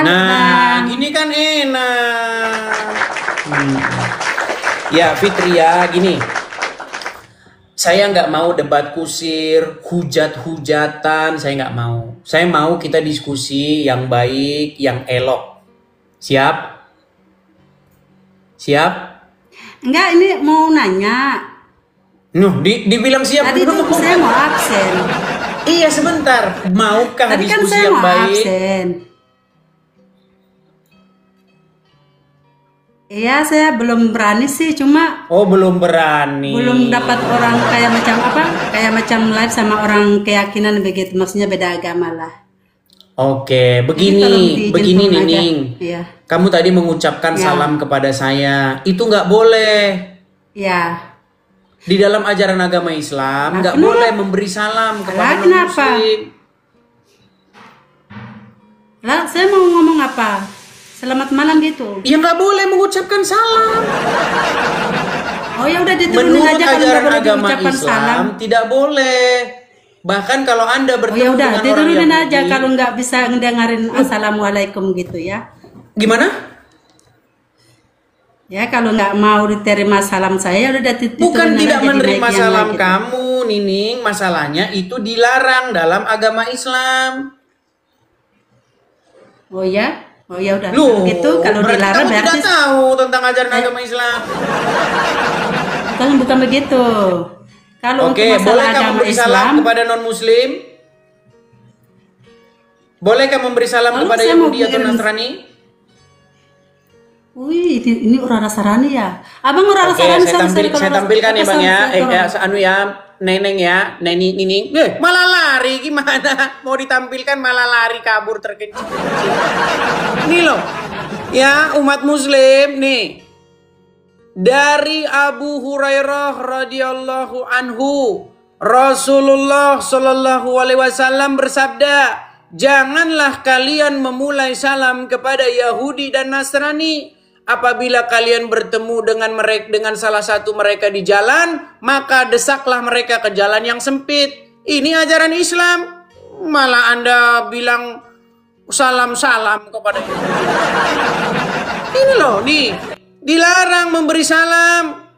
S10: Nah,
S1: gini kan enak. Ya, Fitria, gini. Saya nggak mau debat kusir, hujat-hujatan, saya nggak mau. Saya mau kita diskusi yang baik, yang elok. Siap? Siap?
S10: Enggak, ini mau nanya.
S1: Dibilang siap.
S10: Tadi itu saya mau absen.
S1: Iya, sebentar. Maukah
S10: Tadi kan
S1: diskusi
S10: saya
S1: yang
S10: mau
S1: baik?
S10: absen. Iya, saya belum berani sih, cuma
S1: Oh, belum berani.
S10: belum dapat orang kayak macam apa? Kayak macam live sama orang keyakinan begitu, maksudnya beda agama lah.
S1: Oke,
S10: Jadi tolong
S1: begini
S10: diizinkan aja.
S1: Nining.
S10: Iya.
S1: Kamu tadi mengucapkan
S10: Ya.
S1: salam kepada saya. Itu nggak boleh.
S10: Ya.
S1: Di dalam ajaran agama Islam
S10: Nah,
S1: nggak
S10: kenapa?
S1: boleh memberi salam kepada
S10: Lah, kenapa?
S1: non-muslim.
S10: Lah, saya mau ngomong apa? Selamat malam gitu.
S1: Ya nggak boleh mengucapkan salam.
S10: Oh ya udah diturunin
S1: Menurut
S10: aja kalau nggak
S1: ajaran
S10: boleh
S1: agama
S10: diucapkan
S1: Islam
S10: salam.
S1: tidak boleh. Bahkan kalau Anda
S10: Oh
S1: bertemu
S10: ya udah
S1: dengan orang
S10: diturunin
S1: Yahudi,
S10: aja kalau nggak bisa ngedengerin assalamualaikum gitu ya.
S1: gimana?
S10: Ya kalau nggak mau diterima salam saya udah diturunin
S1: Bukan tidak
S10: aja di
S1: menerima
S10: mic yang
S1: salam
S10: lain gitu.
S1: kamu, Nining. Masalahnya itu dilarang dalam agama Islam.
S10: Oh ya? Oh ya udah.
S1: Loh,
S10: Gitu kalau
S1: berarti
S10: dilarang
S1: kamu
S10: berarti
S1: tidak tahu tentang ajaran agama Islam.
S10: bukan begitu. Kalau
S1: Oke,
S10: untuk masalah
S1: bolehkah
S10: agama
S1: memberi salam
S10: Islam,
S1: kepada non-muslim? Bolehkah memberi salam
S10: Lalu
S1: kepada
S10: saya mau
S1: Yahudi atau
S10: kirim-
S1: Nasrani?
S10: wih ini orang Nasrani ya. Abang orang
S1: Oke,
S10: Nasrani
S1: saya tampilkan ya Bang ya.
S10: sorry.
S1: Neneng ya, Nining. Malah lari gimana? Mau ditampilkan malah lari kabur terkencing. Ini loh. Ya, umat muslim nih. Dari Abu Hurairah radhiyallahu anhu, Rasulullah shallallahu alaihi wasallam bersabda, "Janganlah kalian memulai salam kepada Yahudi dan Nasrani. Apabila kalian bertemu dengan salah satu mereka di jalan, maka desaklah mereka ke jalan yang sempit." Ini ajaran Islam. Malah Anda bilang salam-salam kepada Yahudi. Ini loh, nih. Dilarang memberi salam.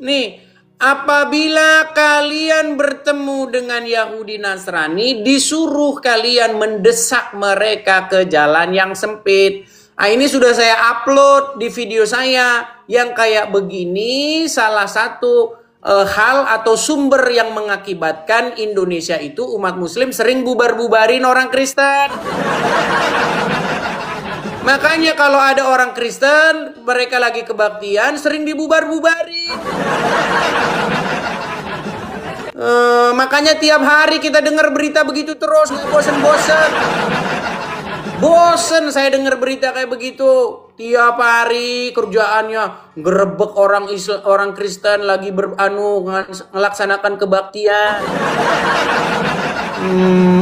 S1: Nih, apabila kalian bertemu dengan Yahudi Nasrani, disuruh kalian mendesak mereka ke jalan yang sempit. Nah, ini sudah saya upload di video saya yang kayak begini. Salah satu hal atau sumber yang mengakibatkan Indonesia itu umat muslim sering bubar-bubarin orang Kristen. Makanya kalau ada orang Kristen, mereka lagi kebaktian, sering dibubar-bubarin. Makanya tiap hari kita dengar berita begitu terus, nggak bosen-bosen. Bosen saya dengar berita kayak begitu. Tiap hari kerjaannya gerebek orang Kristen lagi melaksanakan kebaktian.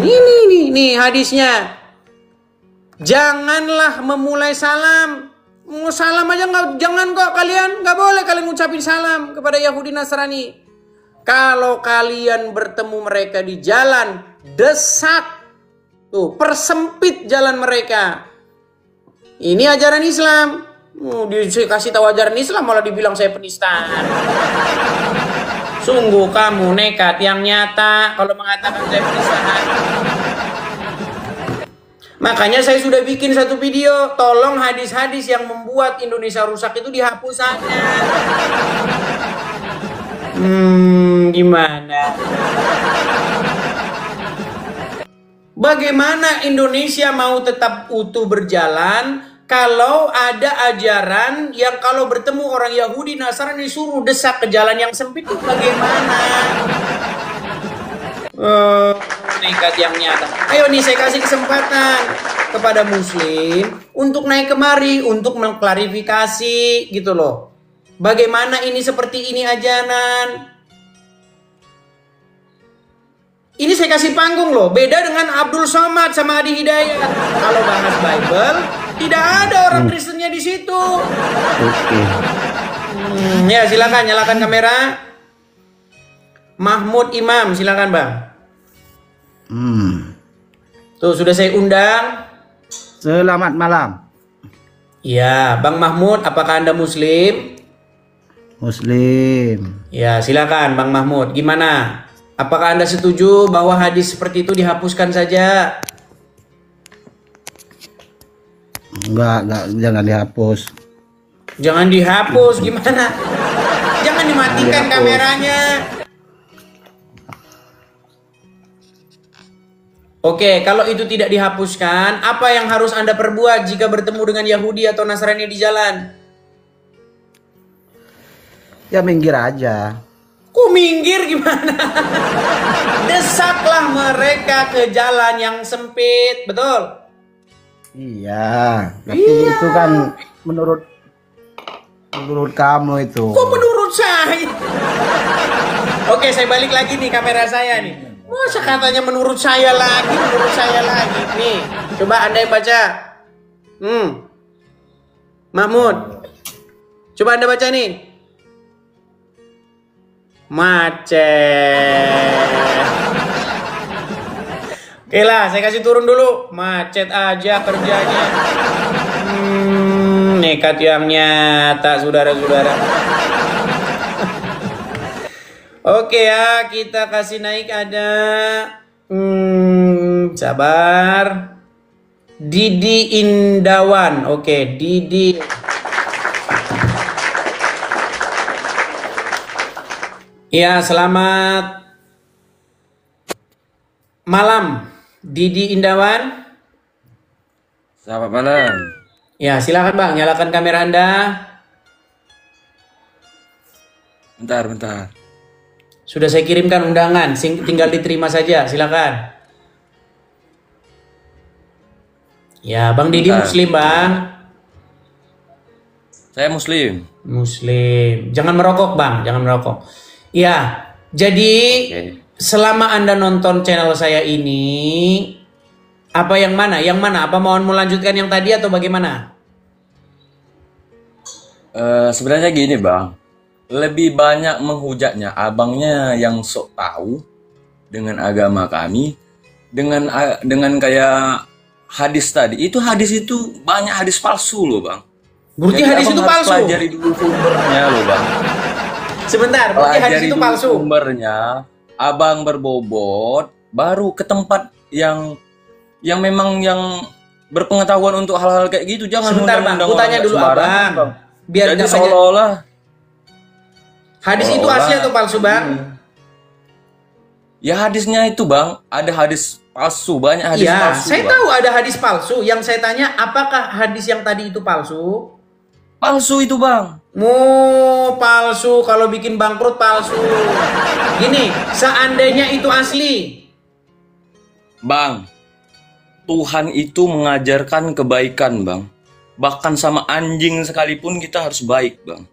S1: Ini hadisnya. Janganlah memulai salam. Mau salam aja jangan kok kalian. Nggak boleh kalian ngucapin salam kepada Yahudi Nasrani. Kalau kalian bertemu mereka di jalan, desak. Tuh, persempit jalan mereka. Ini ajaran Islam. Dikasih tahu ajaran Islam malah dibilang saya penistaan. Sungguh kamu nekat yang nyata kalau mengatakan saya penistaan. Makanya saya sudah bikin satu video. Tolong hadis-hadis yang membuat Indonesia rusak itu dihapus saja. Gimana? Bagaimana Indonesia mau tetap utuh berjalan kalau ada ajaran yang kalau bertemu orang Yahudi Nasrani suruh desak ke jalan yang sempit itu bagaimana? Nekat yang nyata. Ayo nih saya kasih kesempatan kepada muslim untuk naik kemari untuk mengklarifikasi gitu loh. Bagaimana ini seperti ini ajaran? Ini saya kasih panggung loh. Beda dengan Abdul Somad sama Adi Hidayat. Kalau bahas Bible, tidak ada orang Kristennya di situ. Ya silakan nyalakan kamera. Mahmud Imam, silakan Bang. Tuh sudah saya undang.
S11: Selamat malam.
S1: Ya, Bang Mahmud, apakah Anda Muslim?
S11: Muslim.
S1: Ya, silakan Bang Mahmud. Gimana? Apakah Anda setuju bahwa hadis seperti itu dihapuskan saja?
S11: Enggak, jangan dihapus.
S1: Jangan dihapus, gimana? Jangan dimatikan kameranya. Oke, kalau itu tidak dihapuskan, apa yang harus Anda perbuat jika bertemu dengan Yahudi atau Nasrani di jalan?
S11: Ya minggir aja.
S1: Kok minggir gimana? Desaklah mereka ke jalan yang sempit, betul?
S11: Iya. Tapi itu kan menurut kamu itu.
S1: Kok menurut saya? Oke, saya balik lagi nih kamera saya nih. Masa katanya menurut saya lagi. Nih, coba Anda yang baca. Mahmud. Coba Anda baca nih. Macet. Oke lah, saya kasih turun dulu. Macet aja kerjanya. Nekat yang nyata, saudara-saudara. Oke ya, kita kasih naik ada. Sabar. Didi Indawan. Oke, Didi. Ya, selamat malam, Didi Indawan.
S12: Selamat malam.
S1: Ya, silakan Bang, nyalakan kamera Anda.
S12: Bentar.
S1: Sudah saya kirimkan undangan, tinggal diterima saja, silakan. Ya, Bang Didi Muslim, Bang.
S12: Saya Muslim.
S1: Muslim. Jangan merokok, Bang, jangan merokok. Ya, jadi selama Anda nonton channel saya ini, apa yang mana? Yang mana? Apa mau melanjutkan yang tadi atau bagaimana?
S12: Sebenarnya gini Bang, lebih banyak menghujatnya abangnya yang sok tahu dengan agama kami, dengan kayak hadis tadi. Hadis itu banyak hadis palsu loh Bang.
S1: Berarti hadis itu palsu?
S12: Pelajari dulu sumbernya loh Bang.
S1: Sebentar, berarti hadis itu palsu.
S12: Sumbernya, abang berbobot, baru ke tempat yang memang yang berpengetahuan untuk hal-hal kayak gitu. Jangan
S1: sebentar Bang, aku tanya dulu abang. Biar
S12: jadi seolah-olah
S1: hadis itu asli atau palsu Bang?
S12: Ya hadisnya itu Bang, ada hadis palsu, banyak hadis palsu.
S1: Saya tahu ada hadis palsu. Yang saya tanya, apakah hadis yang tadi itu palsu?
S12: Palsu itu Bang.
S1: Palsu, kalau bikin bangkrut palsu. Gini, seandainya itu asli.
S12: Bang, Tuhan itu mengajarkan kebaikan Bang. Bahkan sama anjing sekalipun kita harus baik Bang.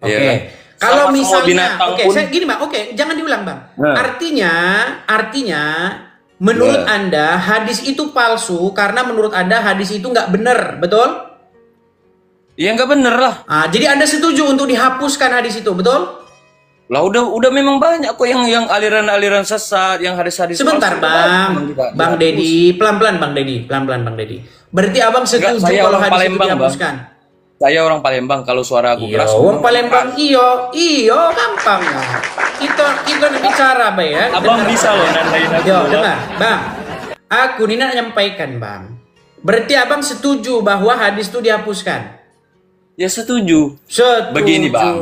S1: Oke.
S12: Ya.
S1: Kalau misalnya,
S12: saya
S1: gini Bang, jangan diulang Bang. Artinya, menurut Anda hadis itu palsu karena menurut Anda hadis itu nggak benar, betul?
S12: Ya nggak bener lah.
S1: Jadi Anda setuju untuk dihapuskan hadis itu, betul?
S12: Lah udah memang banyak kok yang aliran-aliran sesat, yang hadis-hadis.
S1: Sebentar Bang, Bang Dedi, pelan-pelan Bang Dedi. Berarti Abang setuju kalau hadis itu dihapuskan?
S12: Saya orang Palembang, kalau suara aku keras.
S1: Orang Palembang iyo gampang. Kita bicara Bang ya.
S12: Abang bisa loh nandain aku.
S1: Yo, dengar, Bang. Aku ini nak nyampaikan Bang. Berarti Abang setuju bahwa hadis itu dihapuskan?
S12: Ya setuju. Begini Bang.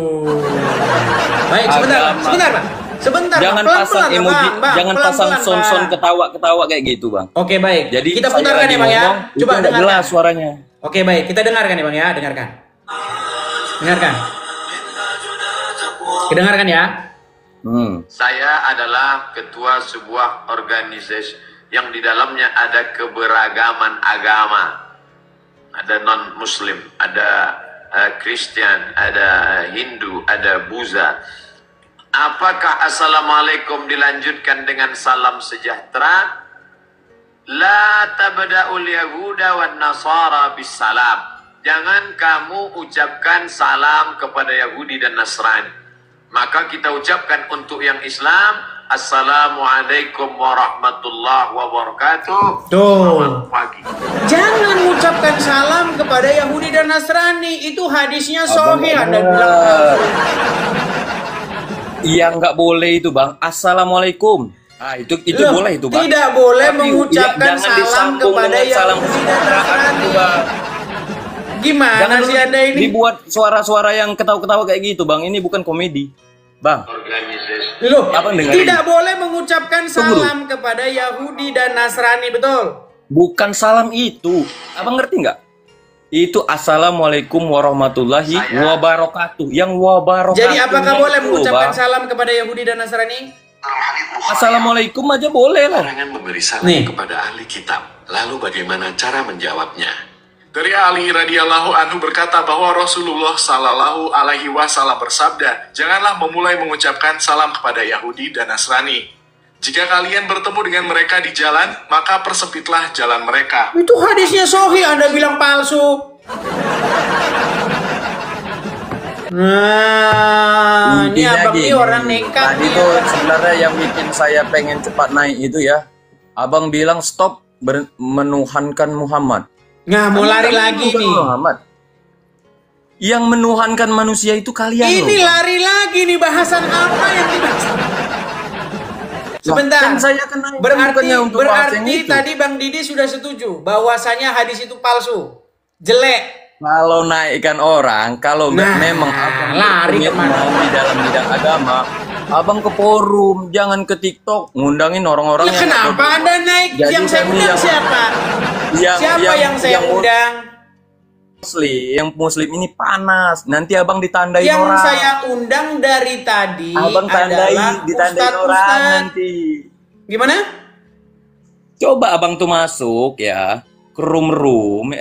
S1: Baik, sebentar Bang.
S12: Jangan pasang emoji, jangan pasang son-son ketawa kayak gitu Bang.
S1: Oke baik.
S12: Jadi
S1: kita putarkan ya Bang ya. Coba dengarkan.
S12: Jelas suaranya.
S1: Oke baik, kita dengarkan ya Bang ya, dengarkan. Dengarkan ya.
S13: Saya adalah ketua sebuah organisasi yang di dalamnya ada keberagaman agama. Ada non-Muslim, ada Kristen, ada Hindu, ada Buddha. Apakah Assalamualaikum dilanjutkan dengan salam sejahtera? La tabda'ul yahuda wan nasara bisalam. Jangan kamu ucapkan salam kepada Yahudi dan Nasrani. Maka kita ucapkan untuk yang Islam, Assalamualaikum warahmatullahi wabarakatuh.
S1: Tuh. Jangan mengucapkan salam kepada Yahudi dan Nasrani. Itu hadisnya sahih. Anda bilang
S12: iya nggak boleh itu Bang. Assalamualaikum. Itu boleh itu Bang.
S1: Tidak boleh mengucapkan salam kepada Yahudi dan Nasrani. Gimana sih Anda ini?
S12: Dibuat suara-suara yang ketawa-ketawa kayak gitu Bang. Ini bukan komedi Bang.
S1: Loh, tidak boleh mengucapkan salam kepada Yahudi dan Nasrani, betul?
S12: Bukan salam itu. Abang ngerti nggak? Itu assalamualaikum warahmatullahi wabarakatuh. Yang wabarakatuh.
S1: Jadi apakah boleh
S12: itu,
S1: mengucapkan
S12: Bang.
S1: salam kepada Yahudi dan Nasrani?
S12: Assalamualaikum aja boleh loh.
S13: Larangan memberi salam kepada ahli kitab. Lalu bagaimana cara menjawabnya? Dari Ali radhiyallahu anhu berkata bahwa Rasulullah sallallahu alaihi wasallam bersabda, janganlah memulai mengucapkan salam kepada Yahudi dan Nasrani. Jika kalian bertemu dengan mereka di jalan, maka persempitlah jalan mereka.
S1: Itu hadisnya sahih, Anda bilang palsu. Nah, ini
S12: Intinya
S1: abang ini
S12: gini,
S1: orang nekat
S12: tadi
S1: nih.
S12: tuh sebenarnya yang bikin saya pengen cepat naik itu ya, abang bilang stop menuhankan Muhammad.
S1: Nah, mau lari lagi nih.
S12: Muhammad. Yang menuhankan manusia itu kalian loh.
S1: Ini lari lagi nih, bahasan apa yang dibahas? Sebentar.
S12: Kan saya kena bukannya untuk bahas yang
S1: berarti
S12: itu.
S1: tadi Bang Didi sudah setuju bahwasanya hadis itu palsu, jelek.
S12: Kalau naikkan orang, kalau nggak memang abang
S1: lari
S12: mau di dalam bidang agama, abang ke forum, jangan ke TikTok, ngundangin orang-orang
S1: Ya, kenapa Anda naik?
S12: Jadi
S1: Yang saya
S12: kami
S1: undang
S12: yang-
S1: siapa? Siapa yang saya undang?
S12: Muslim ini panas. Nanti abang ditandain
S1: Yang
S12: orang.
S1: saya undang dari tadi
S12: Abang
S1: adalah
S12: ditandain orang
S1: ustadz-ustadz.
S12: nanti.
S1: Gimana?
S12: Coba abang tuh masuk ya ke room.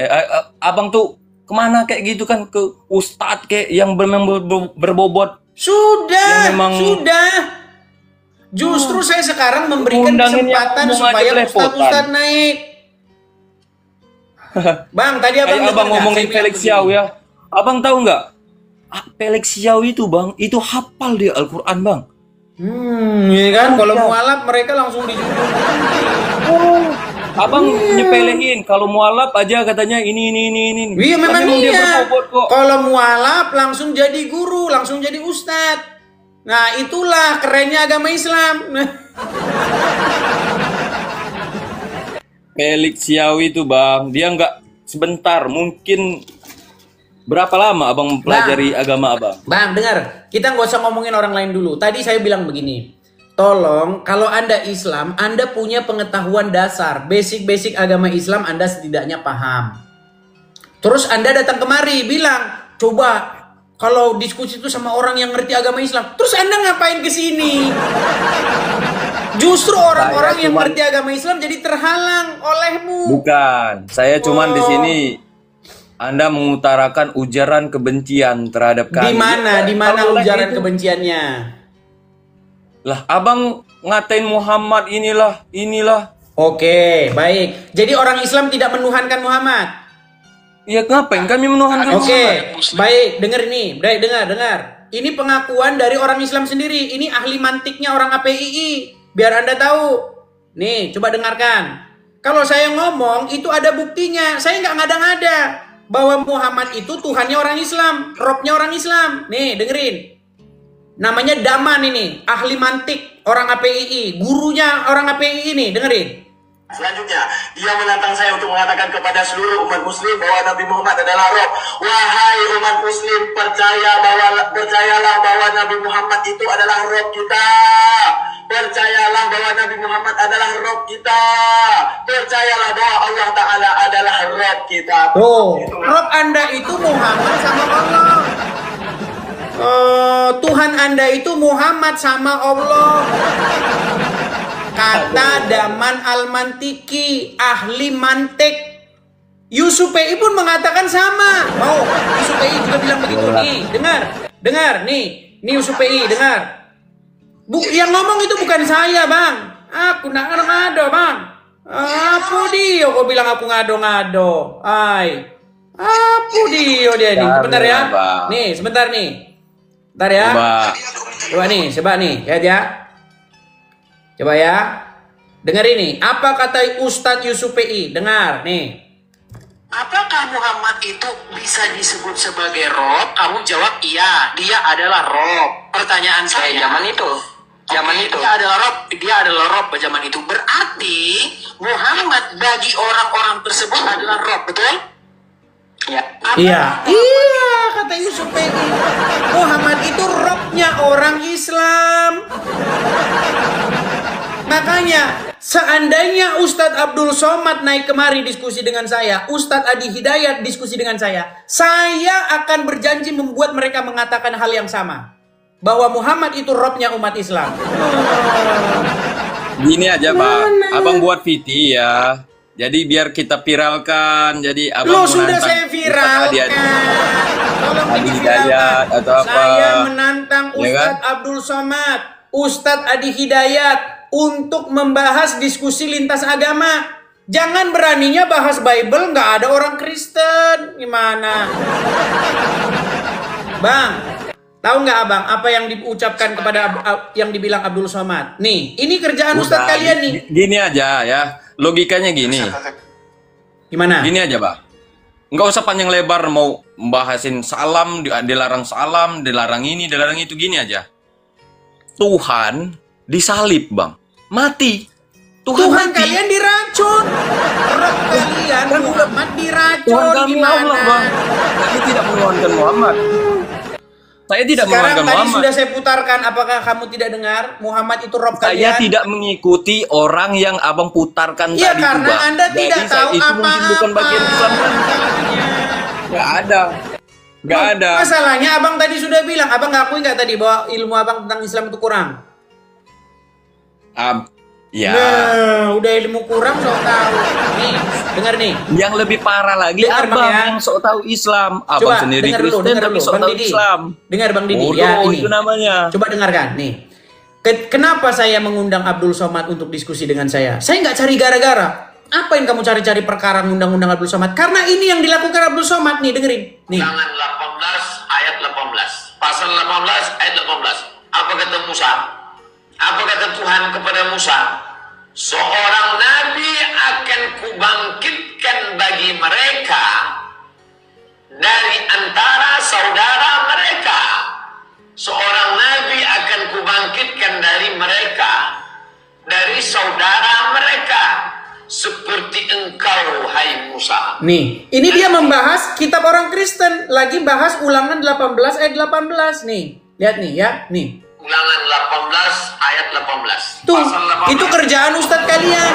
S12: Abang tuh kemana kayak gitu kan, ke ustadz kayak yang berbobot.
S1: Sudah,
S12: Yang memang-
S1: sudah. Justru saya sekarang memberikan
S12: Ngundangin yang
S1: kesempatan
S12: ngomong
S1: supaya
S12: aja belepotan.
S1: ustadz-ustadz naik. Bang, tadi abang
S12: Kayak abang
S1: dengar
S12: ngomongin
S1: nggak? Saya
S12: Felix
S1: bilang
S12: Xiao
S1: begini.
S12: ya. Abang tahu nggak? Felix Xiao itu bang, itu hafal dia Al-Quran bang.
S1: Ya kan, kalau mualaf mereka langsung dijunjung.
S12: Abang nyepelehin kalau mualaf aja katanya ini.
S1: Iya memang
S12: Tapi dia
S1: iya.
S12: berbobot kok.
S1: Kalau mualaf langsung jadi guru, langsung jadi ustadz. Nah itulah kerennya agama Islam.
S12: Felix Xiao itu bang, dia nggak sebentar, mungkin berapa lama abang mempelajari agama abang?
S1: Bang, dengar, kita nggak usah ngomongin orang lain dulu. Tadi saya bilang begini, tolong kalau Anda Islam, Anda punya pengetahuan dasar, basic agama Islam Anda setidaknya paham. Terus Anda datang kemari bilang, coba kalau diskusi itu sama orang yang ngerti agama Islam, terus Anda ngapain ke sini? Justru orang-orang yang ngerti agama Islam jadi terhalang olehmu.
S12: Bukan, saya cuman di sini Anda mengutarakan ujaran kebencian terhadap kami.
S1: Di mana
S12: Kalau
S1: ujaran
S12: gitu.
S1: kebenciannya?
S12: Lah, abang ngatain Muhammad inilah.
S1: Oke, baik. Jadi orang Islam tidak menuhankan Muhammad.
S12: Iya, ngapain kami menuhankan
S1: Oke,
S12: Muhammad?
S1: baik. Dengar ini, baik, dengar. Ini pengakuan dari orang Islam sendiri. Ini ahli mantiknya orang APII. Biar Anda tahu. Nih, coba dengarkan. Kalau saya ngomong, itu ada buktinya. Saya nggak ngada-ngada. Bahwa Muhammad itu Tuhannya orang Islam. Robnya orang Islam. Nih, dengerin. Namanya Daman ini. Ahli mantik orang APII. Gurunya orang APII ini. Dengerin.
S14: Selanjutnya, dia menantang saya untuk mengatakan kepada seluruh umat muslim bahwa Nabi Muhammad adalah Rob. Wahai umat muslim, percayalah bahwa Nabi Muhammad itu adalah Rob kita. Percayalah bahwa Nabi Muhammad adalah Rob kita. Percayalah bahwa Allah Ta'ala adalah Rob kita.
S1: Oh, Rob Anda itu Muhammad sama Allah. Tuhan Anda itu Muhammad sama Allah. Kata Daman Al-Mantiki, ahli mantik. Yusufei pun mengatakan sama. Mau, Yusufei juga bilang begitu. Nih, dengar, nih Yusufei, dengar. Yang ngomong itu bukan saya, Bang. Aku nak ngado, Bang. Apa dia kok bilang aku ngado-ngado? Apa dia nih? Sebentar ya. Nih, sebentar nih. Bentar ya. Coba nih, coba nih. Lihat ya. Coba ya. Dengar ini. Apa kata Ustadz Yusufei? Dengar nih.
S14: Apakah Muhammad itu bisa disebut sebagai Rob? Kamu jawab iya, dia adalah Rob. Pertanyaan saya, zaman itu. Dia adalah Rob zaman itu. Berarti Muhammad bagi orang-orang tersebut adalah Rob, betul? Ya.
S1: Iya, kata Yusufei. Muhammad itu Robnya orang Islam. Makanya Seandainya Ustadz Abdul Somad naik kemari diskusi dengan saya, Ustadz Adi Hidayat diskusi dengan saya akan berjanji membuat mereka mengatakan hal yang sama. Bahwa Muhammad itu robnya umat Islam.
S12: Gini aja, Bang. Abang buat VT ya. Jadi biar kita viralkan. Jadi abang
S1: sudah saya viralkan. Tolong
S12: Hidayat atau apa?
S1: Saya menantang
S12: Ya kan?
S1: Ustadz Abdul Somad, Ustadz Adi Hidayat untuk membahas diskusi lintas agama. Jangan beraninya bahas Bible, nggak ada orang Kristen. Gimana? Bang, tahu nggak abang apa yang diucapkan kepada yang dibilang Abdul Somad? Nih, ini kerjaan Ustadz kalian nih.
S12: Gini aja ya, logikanya gini.
S1: Gimana?
S12: Gini aja, Bang. Nggak usah panjang lebar mau membahasin salam, dilarang ini, dilarang itu. Gini aja. Tuhan disalib, Bang. Mati. Tuhan mati.
S1: Kalian diracun. Roh kalian Muhammad diracun.
S12: Tuhan kami
S1: gimana?
S12: Allah, Bang. Kami tidak menuhankan Muhammad. Saya tidak menuhankan Muhammad.
S1: Tadi sudah saya putarkan, apakah kamu tidak dengar? Muhammad itu Rob kalian.
S12: Saya tidak mengikuti orang yang abang putarkan
S1: ya,
S12: tadi.
S1: Karena
S12: Bang.
S1: Anda tidak tahu
S12: itu mungkin bukan bagian Islam. Nggak ada. Nggak ada.
S1: Masalahnya abang tadi sudah bilang, abang ngakui nggak tadi bahwa ilmu abang tentang Islam itu kurang?
S12: Ya.
S1: Nah, udah ilmu kurang sok tahu. Nih, dengar nih.
S12: Yang lebih parah lagi
S1: dengar,
S12: abang
S1: ya.
S12: yang sok tahu Islam. Abang
S1: Coba,
S12: sendiri Kristen tapi sok tahu Islam.
S1: Dengar Bang Didi.
S12: Bodoh,
S1: ya, ini.
S12: Itu namanya.
S1: Coba dengarkan nih. Kenapa saya mengundang Abdul Somad untuk diskusi dengan saya? Saya nggak cari gara-gara. Apa yang kamu cari-cari perkara ngundang-undang Abdul Somad? Karena ini yang dilakukan Abdul Somad nih, dengerin. Nih.
S14: Ulangan 18 ayat 18. Pasal 18 ayat 18. Apa kata Musa? Apa kata Tuhan kepada Musa? Seorang nabi akan kubangkitkan bagi mereka dari antara saudara mereka. Seorang nabi akan kubangkitkan dari mereka, dari saudara mereka, seperti engkau, hai Musa.
S1: Nih, ini dia membahas kitab orang Kristen. Lagi bahas Ulangan 18 ayat 18 nih. Lihat nih ya, nih.
S14: Ulangan 18 ayat 18.
S1: Tuh, itu kerjaan Ustadz kalian.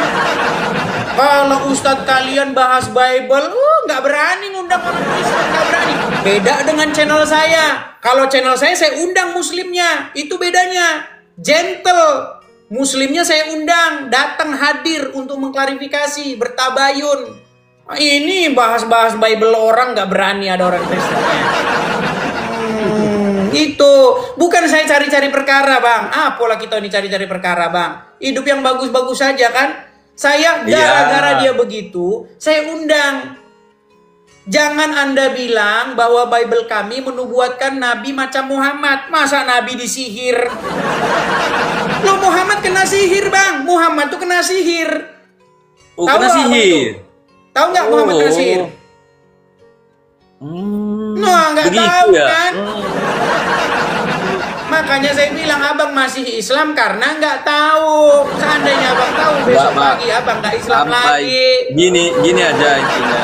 S1: Kalau Ustadz kalian bahas Bible, nggak berani ngundang orang Kristen, nggak berani. Beda dengan channel saya. Kalau channel saya undang muslimnya, itu bedanya. Gentle, muslimnya saya undang, datang hadir untuk mengklarifikasi, bertabayun. Ini bahas-bahas Bible orang nggak berani ada orang Kristennya. Itu bukan saya cari-cari perkara, Bang. Apalah kita ini cari-cari perkara, Bang. Hidup yang bagus-bagus saja kan. Saya gara-gara dia begitu, saya undang. Jangan Anda bilang bahwa Bible kami menubuatkan Nabi macam Muhammad. Masa Nabi disihir? Loh, Muhammad kena sihir, Bang. Muhammad tuh kena sihir.
S12: Oh, kena sihir.
S1: Tahu nggak Muhammad kena sihir? Nah, nggak tahu ya? Kan? Makanya saya bilang abang masih Islam karena nggak tahu. Seandainya abang tahu besok pagi abang nggak Islam lagi.
S12: Gini aja intinya.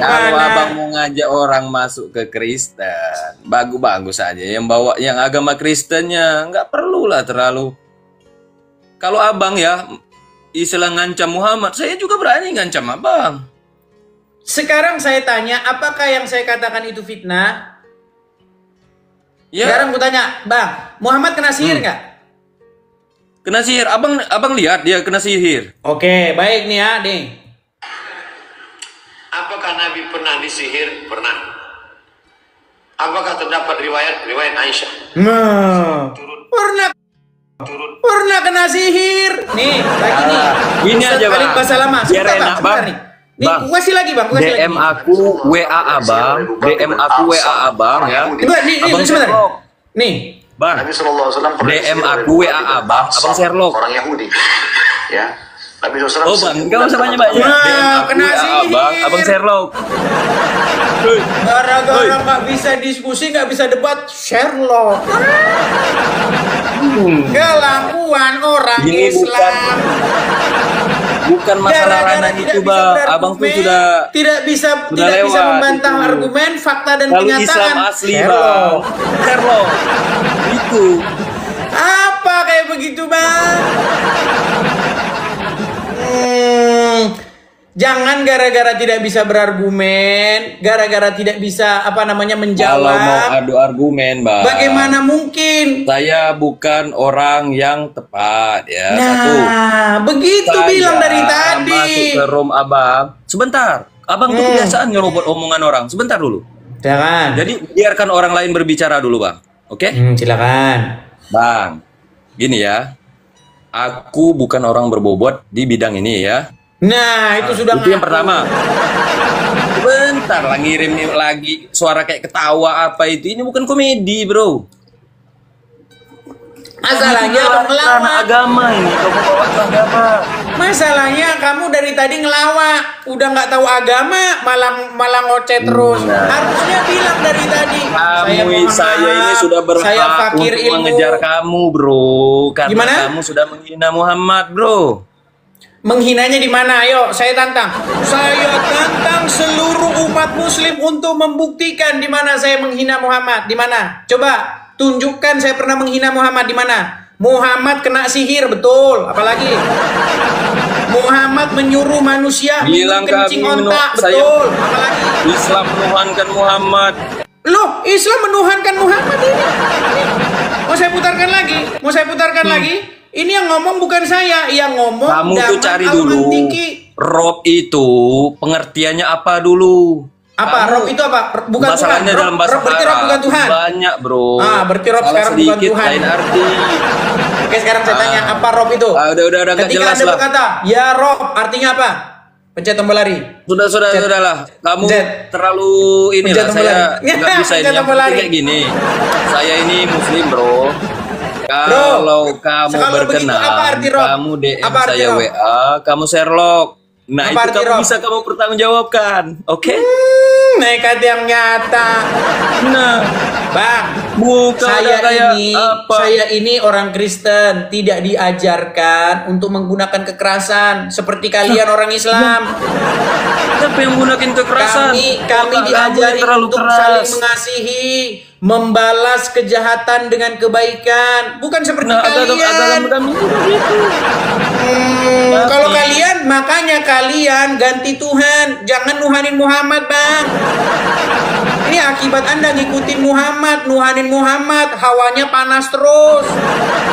S12: Kalau abang mau ngajak orang masuk ke Kristen, bagus-bagus aja. Yang bawa yang agama Kristennya nggak perlulah terlalu. Kalau abang ya istilah ngancam Muhammad, saya juga berani ngancam abang.
S1: Sekarang saya tanya, apakah yang saya katakan itu fitnah?
S12: Ya.
S1: Sekarang aku tanya, Bang, Muhammad kena sihir nggak?
S12: Kena sihir, abang lihat dia kena sihir.
S1: Oke, baik nih ya, nih.
S14: Apakah Nabi pernah disihir? Pernah. Apakah terdapat riwayat Aisyah?
S1: Nah, pernah kena sihir. Nih, lagi nih.
S12: Gini aja, Bang.
S1: Bahasa lama.
S12: Biar enak, Bang.
S1: Nih, kasih lagi, Bang.
S12: DM aku WA abang, DM aku WA abang ya.
S1: Abang sebentar. Nih,
S12: Bang.
S14: Nabi SAW
S12: DM aku WA abang Sherlock.
S14: Orang Yahudi. Ya. Nabi SAW.
S12: Oh, Bang, enggak usah banyak-banyak. DM aku WA abang Sherlock.
S1: Gara-gara nggak bisa diskusi, nggak bisa debat, Sherlock. Kelakuan orang Islam.
S12: Bukan masalah ranah itu, Bang. Abang tuh
S1: tidak bisa membantah argumen, fakta dan
S12: lalu
S1: kenyataan.
S12: Islam asli, Bang. Sherlock. Itu.
S1: Apa kayak begitu, Bang? Jangan gara-gara tidak bisa berargumen, gara-gara tidak bisa menjawab.
S12: Kalau mau adu argumen, Bang.
S1: Bagaimana mungkin?
S12: Saya bukan orang yang tepat ya.
S1: Nah, begitu
S12: Saya
S1: bilang dari tadi.
S12: Masuk ke room Abang. Sebentar. Abang tuh kebiasaan ngerobot omongan orang. Sebentar dulu.
S1: Jangan.
S12: Jadi biarkan orang lain berbicara dulu, Bang. Oke?
S1: Silakan.
S12: Bang, gini ya. Aku bukan orang berbobot di bidang ini ya.
S1: Nah, itu sudah
S12: itu yang pertama. Bentar lah ngirim lagi suara kayak ketawa apa itu. Ini bukan komedi, bro.
S1: Masalahnya kamu ngelawak.
S12: Agama ini, kamu bawa ke agama.
S1: Masalahnya kamu dari tadi ngelawak, udah nggak tahu agama, malah ngoceh terus. Harusnya bilang dari tadi.
S12: Saya ini sudah berhak
S1: saya fakir
S12: untuk
S1: ilmu.
S12: mengejar kamu, bro. Karena
S1: Gimana?
S12: kamu sudah menghina Muhammad, bro.
S1: Menghinanya di mana? Ayo, saya tantang. Saya tantang seluruh umat muslim untuk membuktikan di mana saya menghina Muhammad. Di mana? Coba tunjukkan saya pernah menghina Muhammad di mana? Muhammad kena sihir, betul. Apalagi? Muhammad menyuruh manusia
S12: Bilang
S1: kencing
S12: kami
S1: ontak,
S12: saya
S1: betul. Apalagi?
S12: Islam menuhankan Muhammad.
S1: Loh, Islam menuhankan Muhammad ini. Mau saya putarkan lagi? Mau saya putarkan lagi? Ini yang ngomong bukan saya, yang ngomong
S12: Kamu tuh cari dulu. Rob itu pengertiannya apa dulu?
S1: Apa? Rob itu apa? Bukan Tuhan.
S12: Masalahnya dalam bahasa
S1: Rob berarti Rob bukan Tuhan.
S12: banyak, bro.
S1: Berarti Rob
S12: Salah
S1: sekarang bukan
S12: sedikit,
S1: Tuhan.
S12: lain arti.
S1: Oke, sekarang saya tanya, apa Rob itu?
S12: Udah nggak
S1: Ketika
S12: jelas
S1: Anda
S12: lah.
S1: berkata, ya Rob, artinya apa? Pencet tombol lari.
S12: Sudahlah. Kamu terlalu inilah, saya nggak bisa ini. Yang penting kayak gini. Saya ini muslim, bro. Kalau kamu berkenan, kamu DM saya
S1: Rob?
S12: WA, kamu Sherlock. Nah,
S1: Apa
S12: itu
S1: arti
S12: kamu
S1: Rob?
S12: bisa kamu pertanggungjawabkan, oke?
S1: Nekat yang nyata.
S12: Nah,
S1: Bang,
S12: kayak
S1: saya ini orang Kristen, tidak diajarkan untuk menggunakan kekerasan seperti kalian orang Islam.
S12: Siapa yang menggunakan kekerasan?
S1: Kami diajari untuk saling mengasihi, membalas kejahatan dengan kebaikan, bukan seperti kalian. Kalau kalian, makanya kalian ganti Tuhan, jangan nuhanin Muhammad, Bang. Ini akibat Anda ngikutin Muhammad, nuhanin Muhammad, hawanya panas terus,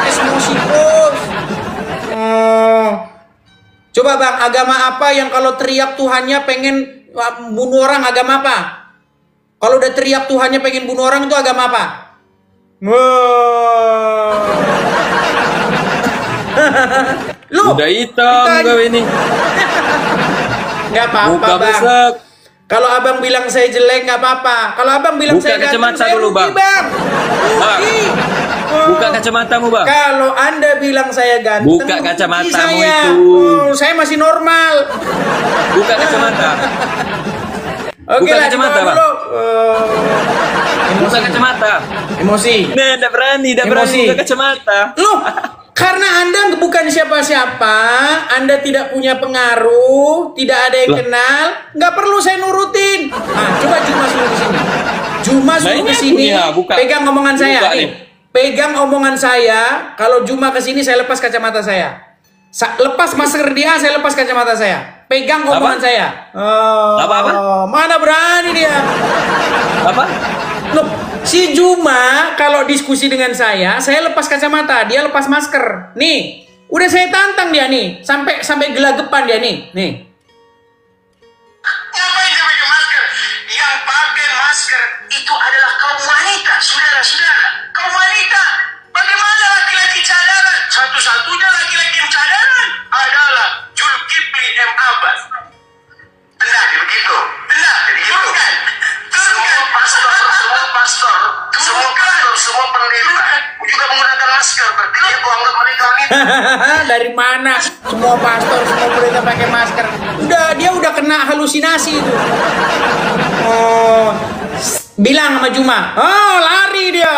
S1: emosi terus. Coba Bang, agama apa yang kalau teriak Tuhannya pengen bunuh orang, agama apa? Kalau udah teriak Tuhannya pengen bunuh orang, itu agama apa? Lu
S12: udah hitam kau ini.
S1: Nggak apa-apa, Bang. Kalau abang bilang saya jelek nggak apa-apa. Kalau abang bilang
S12: buka
S1: saya ganteng,
S12: kacamata
S1: saya
S12: dulu,
S1: rugi,
S12: Bang. Buka kacamatamu, Bang.
S1: Kalau Anda bilang saya ganteng,
S12: buka
S1: rugi
S12: kacamatamu
S1: saya.
S12: itu.
S1: Saya masih normal.
S12: Buka kacamata.
S1: Oke,
S12: buka kacamata, Bang. Buka kacamata.
S1: Emosi.
S12: Nah, tidak berani buka kacamata.
S1: Loh, karena Anda bukan siapa-siapa, Anda tidak punya pengaruh, tidak ada yang kenal, nggak perlu saya nurutin. Coba Juma suruh ke sini. Juma suruh ke sini. Pegang omongan saya nih. Pegang omongan saya. Kalau Juma ke sini, saya lepas kacamata saya. Lepas masker dia, saya lepas kacamata saya. Pegang omongan saya.
S12: Apa?
S1: Mana berani dia?
S12: Apa?
S1: Loh, si Juma kalau diskusi dengan saya lepas kacamata, dia lepas masker. Nih, udah saya tantang dia nih, sampai gelagapan dia nih.
S14: Ngapain dia pakai masker? Yang pakai masker itu adalah kaum wanita, saudara-saudara. Kaum wanita. Bagaimana laki-laki cadangan? Satu-satunya laki-laki yang cadangan adalah Zulkifli M. Abbas. Benar begitu. Bukan. Semua pastor, semua pendeta juga menggunakan masker. Berarti dia anggap mereka wanita.
S1: Dari mana? Semua pastor, semua pendeta pakai masker. Dia udah kena halusinasi itu. Bilang sama Juma. Lari dia.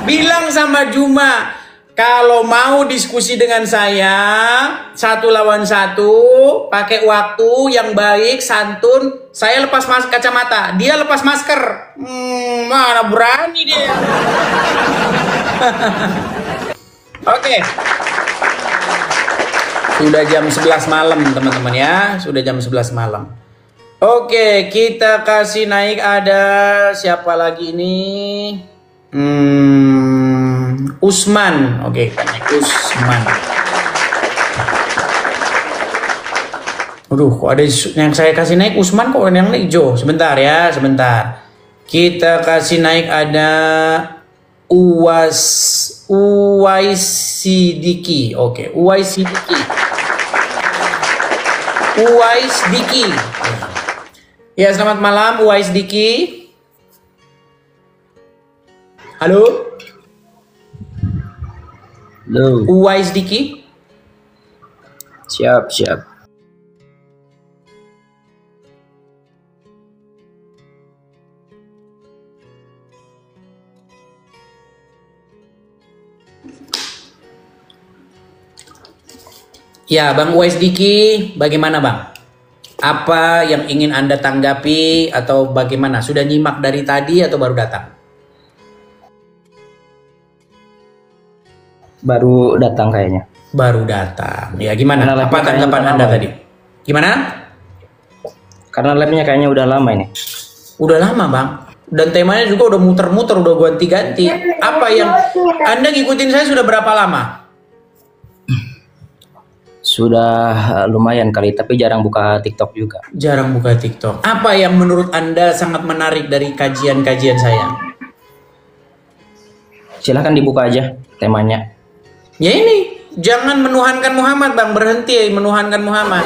S1: Bilang sama Juma, kalau mau diskusi dengan saya 1 lawan 1, pakai waktu yang baik, santun, saya lepas kacamata, dia lepas masker. Mana berani dia. Oke. Sudah jam 11 malam teman-teman ya. Sudah jam 11 malam. Oke, kita kasih naik ada siapa lagi ini? Usman. Oke, kita naik Usman. Aduh, kok ada yang saya kasih naik Usman, kok yang naik Jo? Sebentar ya, sebentar. Kita kasih naik ada Uwaisidiki. Oke, Uwaisidiki. Uwaisidiki. Ya, selamat malam Uwaisidiki. Halo?
S15: Halo.
S1: Uwaisidiki?
S15: Siap, siap.
S1: Ya, Bang Uwais Diki, bagaimana Bang? Apa yang ingin Anda tanggapi atau bagaimana? Sudah nyimak dari tadi atau baru datang?
S15: Baru datang kayaknya.
S1: Baru datang. Ya, gimana?
S15: Karena
S1: Apa tanggapan Anda tadi? Gimana?
S15: Karena labnya kayaknya udah lama ini.
S1: Udah lama Bang. Dan temanya juga udah muter-muter, udah ganti-ganti. Apa yang Anda ngikutin saya sudah berapa lama?
S15: Sudah lumayan kali, tapi jarang buka TikTok juga.
S1: Jarang buka TikTok. Apa yang menurut Anda sangat menarik dari kajian-kajian saya?
S15: Silahkan dibuka aja temanya.
S1: Ya ini, jangan menuhankan Muhammad Bang, berhenti menuhankan Muhammad.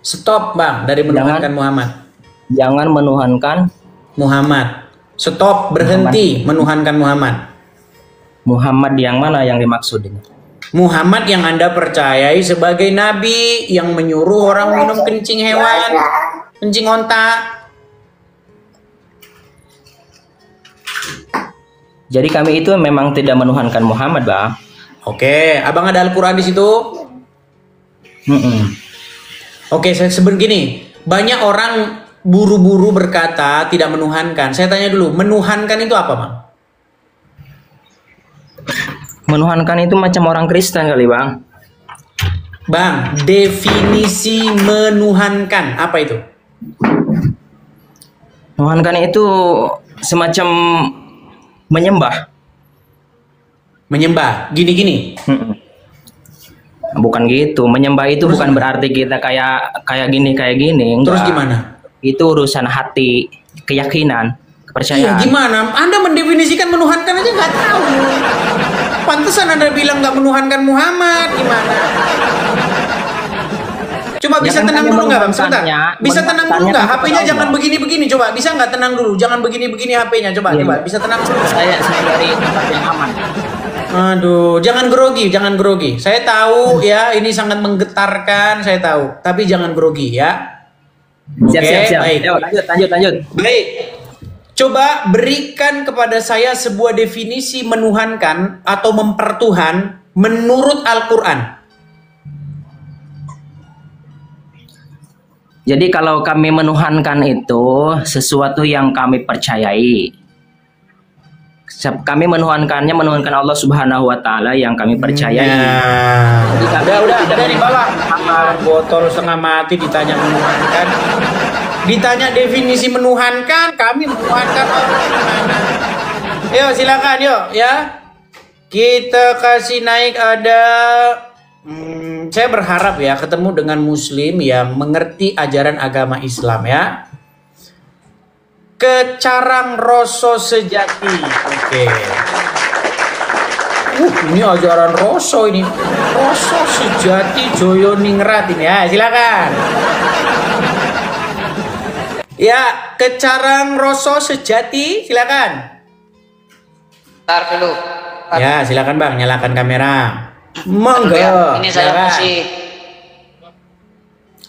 S1: Stop Bang dari menuhankan Muhammad.
S15: Jangan menuhankan
S1: Muhammad. Stop, berhenti menuhankan Muhammad.
S15: Muhammad yang mana yang dimaksud ini?
S1: Muhammad yang Anda percayai sebagai nabi yang menyuruh orang minum kencing hewan, kencing onta.
S15: Jadi kami itu memang tidak menuhankan Muhammad, Bang.
S1: Oke, Abang ada Al-Quran di situ? Oke, begini, banyak orang buru-buru berkata tidak menuhankan. Saya tanya dulu, menuhankan itu apa, Bang?
S15: Menuhankan itu macam orang Kristen kali, Bang.
S1: Bang, definisi menuhankan apa itu?
S15: Menuhankan itu semacam menyembah.
S1: Menyembah, gini-gini.
S15: Bukan gitu, menyembah itu bukan berarti kita kayak gini. Enggak.
S1: Terus gimana?
S15: Itu urusan hati, keyakinan, kepercayaan.
S1: Iya, gimana? Anda mendefinisikan menuhankan aja nggak tahu. Pantesan Anda bilang nggak menuhankan Muhammad, gimana? Coba bisa tenang dulu nggak Bang? Sebentar. Bisa tenang dulu nggak? HP-nya jangan begini-begini. Coba bisa nggak tenang dulu? Jangan begini-begini HP-nya. Coba. Bisa tenang dulu.
S15: Saya dari tempat yang aman.
S1: Aduh, jangan grogi. Saya tahu ya, ini sangat menggetarkan, saya tahu. Tapi jangan grogi ya.
S15: Siap.
S1: Baik.
S15: Yo, lanjut.
S1: Baik. Coba berikan kepada saya sebuah definisi menuhankan atau mempertuhan menurut Al-Quran.
S15: Jadi kalau kami menuhankan itu sesuatu yang kami percayai. Kami menuhankan Allah Subhanahu wa taala yang kami percayai.
S1: Udah di bawah. Botol setengah mati ditanya menuhankan. Ditanya definisi menuhankan, kami menuhankan Allah gimana? Yuk silakan yuk ya. Kita kasih naik ada saya berharap ya ketemu dengan muslim yang mengerti ajaran agama Islam ya. Kecarang Roso Sejati. Oke. Ini ajaran Roso ini. Roso Sejati Joyo Ningrat ini ya, silakan. Ya, Kecarang Roso Sejati, silakan.
S16: Ntar dulu.
S1: Ya, silakan Bang, nyalakan kamera. Monggo.
S16: Ya, ini saya masih.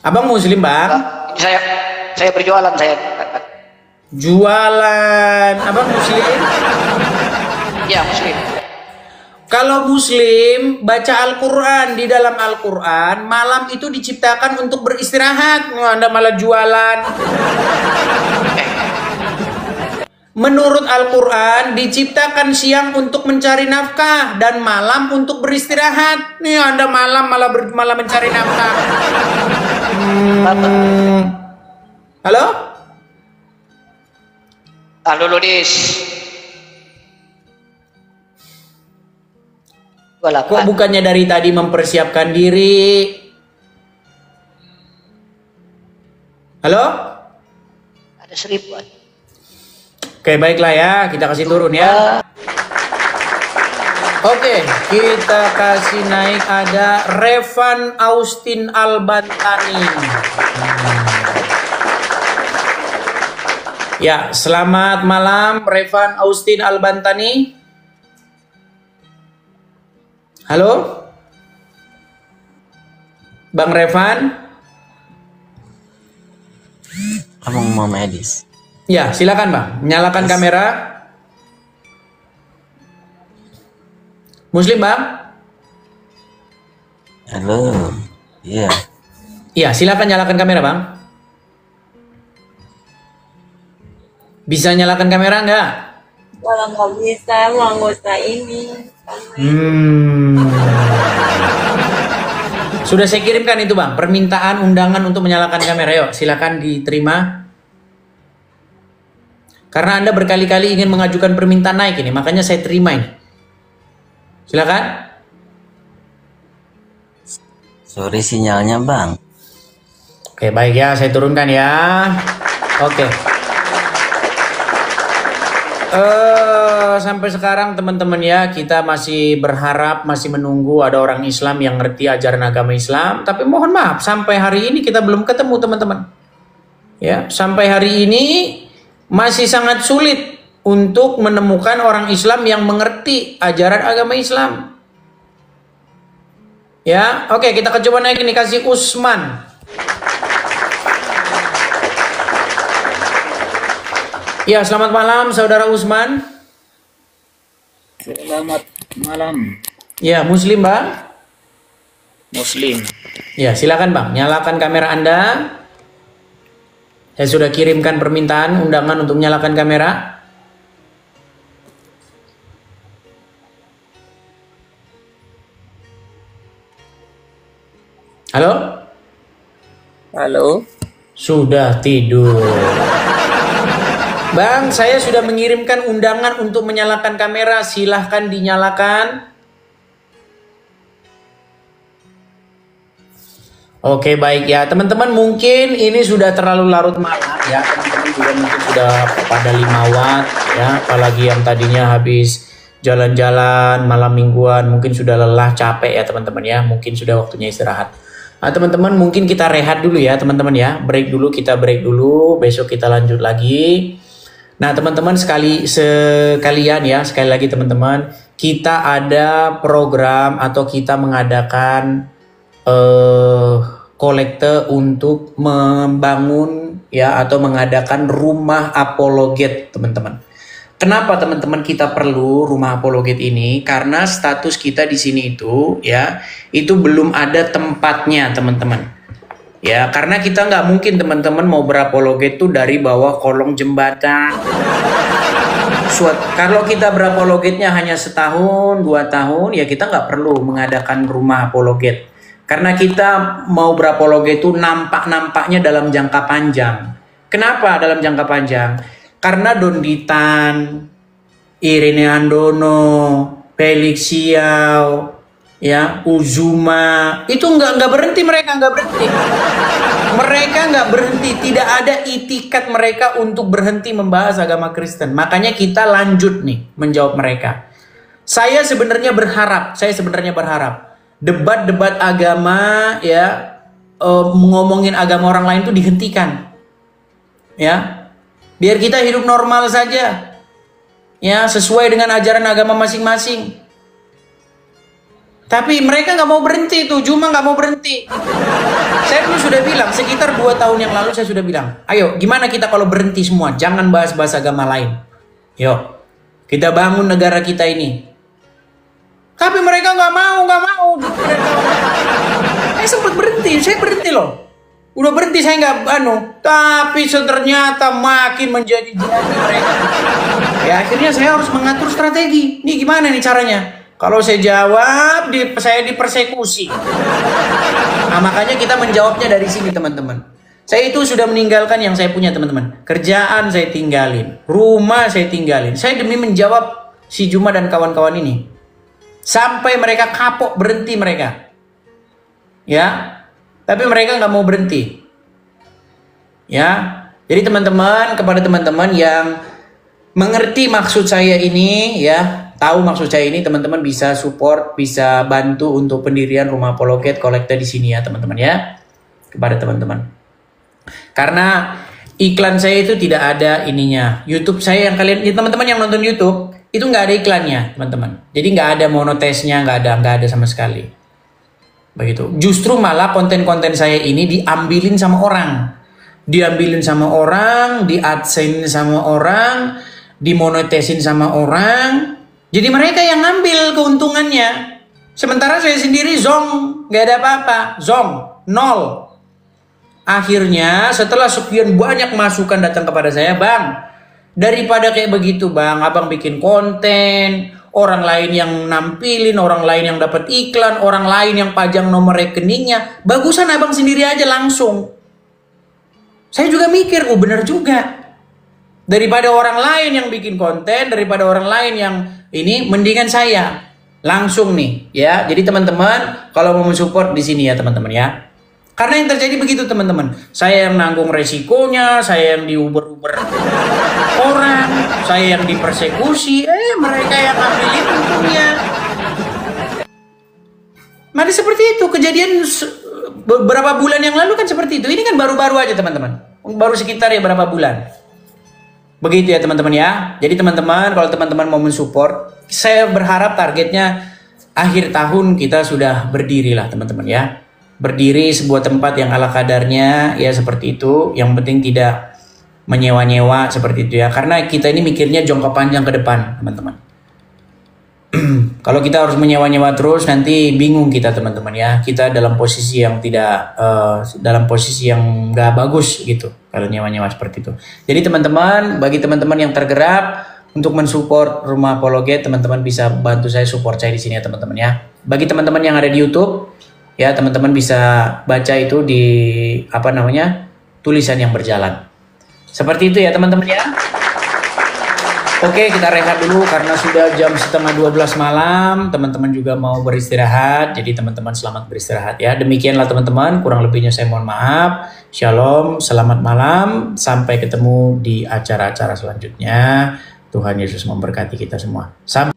S1: Abang muslim, Bang?
S16: Ini saya berjualan saya.
S1: Jualan. Abang muslim?
S16: Ya, muslim.
S1: Kalau muslim baca Al-Quran, di dalam Al-Quran malam itu diciptakan untuk beristirahat. Anda malah jualan. Menurut Al-Quran, diciptakan siang untuk mencari nafkah dan malam untuk beristirahat. Nih Anda malam malah mencari nafkah. Halo?
S16: Halo Ludis.
S1: Kok bukannya dari tadi mempersiapkan diri? Halo?
S16: Ada 1000.
S1: Oke, baiklah ya, kita kasih turun ya. Oke, kita kasih naik ada Revan Austin Albantani. Ya, selamat malam Revan Austin Albantani. Halo? Bang Revan?
S17: Abang mau medis.
S1: Ya, silakan Bang. Nyalakan kamera. Muslim Bang?
S17: Halo. Iya.
S1: Iya, silakan nyalakan kamera Bang. Bisa nyalakan kamera nggak?
S18: Kalau nggak bisa, mau nggak usah ini.
S1: Sudah saya kirimkan itu Bang, permintaan undangan untuk menyalakan kamera. Yuk, silakan diterima. Karena Anda berkali-kali ingin mengajukan permintaan naik ini, makanya saya terima ini. Silakan.
S17: Sorry sinyalnya Bang.
S1: Oke, baik ya, saya turunkan ya. Oke. Sampai sekarang teman-teman ya, kita masih berharap, masih menunggu ada orang Islam yang ngerti ajaran agama Islam. Tapi mohon maaf, sampai hari ini kita belum ketemu teman-teman. Ya, sampai hari ini masih sangat sulit untuk menemukan orang Islam yang mengerti ajaran agama Islam. Ya, oke, kita coba naik ini, kasih Usman. Ya, selamat malam Saudara Usman.
S4: Selamat malam.
S1: Ya, Muslim Bang?
S4: Muslim.
S1: Ya, silakan Bang, nyalakan kamera Anda. Saya sudah kirimkan permintaan undangan untuk menyalakan kamera. Halo?
S18: Halo?
S1: Sudah tidur. Bang, saya sudah mengirimkan undangan untuk menyalakan kamera. Silahkan dinyalakan. Oke, baik ya teman-teman, mungkin ini sudah terlalu larut malam ya, teman-teman juga mungkin sudah pada 5 watt ya, apalagi yang tadinya habis jalan-jalan malam mingguan mungkin sudah lelah, capek ya teman-teman ya, mungkin sudah waktunya istirahat. Nah teman-teman, mungkin kita rehat dulu ya teman-teman ya, kita break dulu, besok kita lanjut lagi. Nah teman-teman sekalian ya, sekali lagi teman-teman, kita ada program atau kita mengadakan kolekte untuk membangun ya atau mengadakan rumah apologet teman-teman. Kenapa teman-teman kita perlu rumah apologet ini? Karena status kita di sini itu ya itu belum ada tempatnya teman-teman. Ya karena kita nggak mungkin teman-teman mau berapologet tuh dari bawah kolong jembatan. Kalau kita berapologetnya hanya setahun 2 tahun ya kita nggak perlu mengadakan rumah apologet. Karena kita mau berapologet itu nampaknya dalam jangka panjang. Kenapa dalam jangka panjang? Karena Donditan, Irene Andono, Felix Xiao, ya, Uzuma, itu nggak berhenti, mereka nggak berhenti. Mereka nggak berhenti, tidak ada itikat mereka untuk berhenti membahas agama Kristen. Makanya kita lanjut nih menjawab mereka. Saya sebenarnya berharap debat-debat agama ya ngomongin agama orang lain itu dihentikan ya biar kita hidup normal saja ya sesuai dengan ajaran agama masing-masing. Tapi mereka nggak mau berhenti tuh, Juma nggak mau berhenti. Saya dulu sudah bilang sekitar 2 tahun yang lalu, saya sudah bilang ayo gimana kita kalau berhenti semua, jangan bahas agama lain, yuk kita bangun negara kita ini. Tapi mereka nggak mau. Saya sempat berhenti, saya berhenti loh. Udah berhenti saya nggak tapi ternyata makin menjadi mereka. Ya akhirnya saya harus mengatur strategi. Nih gimana nih caranya? Kalau saya jawab, saya dipersekusi. Nah, makanya kita menjawabnya dari sini teman-teman. Saya itu sudah meninggalkan yang saya punya teman-teman. Kerjaan saya tinggalin, rumah saya tinggalin. Saya demi menjawab si Juma dan kawan-kawan ini. Sampai mereka kapok, berhenti mereka. Ya. Tapi mereka nggak mau berhenti. Ya. Jadi teman-teman, kepada teman-teman yang mengerti maksud saya ini, ya, tahu maksud saya ini, teman-teman bisa support, bisa bantu untuk pendirian Rumah Apologet Kolekta di sini ya, teman-teman ya. Kepada teman-teman. Karena iklan saya itu tidak ada ininya. YouTube saya yang kalian, teman-teman yang nonton YouTube, itu nggak ada iklannya, teman-teman. Jadi nggak ada monetesnya, nggak ada sama sekali. Begitu. Justru malah konten-konten saya ini diambilin sama orang. Diambilin sama orang, di-adsense sama orang, dimonetesin sama orang. Jadi mereka yang ngambil keuntungannya. Sementara saya sendiri zong, gak ada apa-apa. Zong, nol. Akhirnya setelah sekian banyak masukan datang kepada saya, Bang, daripada kayak begitu Bang, Abang bikin konten, orang lain yang nampilin, orang lain yang dapat iklan, orang lain yang pajang nomor rekeningnya, bagusan Abang sendiri aja langsung. Saya juga mikir, benar juga. Daripada orang lain yang bikin konten, daripada orang lain yang ini, mendingan saya langsung nih, ya. Jadi teman-teman, kalau mau mensupport di sini ya teman-teman ya. Karena yang terjadi begitu teman-teman. Saya yang nanggung resikonya, saya yang diuber-uber orang, saya yang dipersekusi, mereka yang ambilin untungnya. Mari seperti itu, kejadian beberapa bulan yang lalu kan seperti itu. Ini kan baru-baru aja teman-teman. Baru sekitar ya berapa bulan. Begitu ya teman-teman ya. Jadi teman-teman, kalau teman-teman mau mensupport, saya berharap targetnya akhir tahun kita sudah berdiri lah teman-teman ya. Berdiri sebuah tempat yang ala kadarnya ya seperti itu. Yang penting tidak menyewa-nyewa seperti itu ya. Karena kita ini mikirnya jangka panjang ke depan teman-teman. Kalau kita harus menyewa-nyewa terus nanti bingung kita teman-teman ya. Kita dalam posisi yang tidak dalam posisi yang nggak bagus gitu kalau nyewa-nyewa seperti itu. Jadi teman-teman, bagi teman-teman yang tergerak untuk mensupport Rumah Apologet, teman-teman bisa bantu saya, support saya di sini ya teman-teman ya. Bagi teman-teman yang ada di YouTube ya, teman-teman bisa baca itu di tulisan yang berjalan. Seperti itu ya teman-teman ya. Oke, kita rehat dulu karena sudah jam 11:30 malam. Teman-teman juga mau beristirahat. Jadi teman-teman selamat beristirahat ya. Demikianlah teman-teman, kurang lebihnya saya mohon maaf. Shalom, selamat malam. Sampai ketemu di acara-acara selanjutnya. Tuhan Yesus memberkati kita semua. Sampai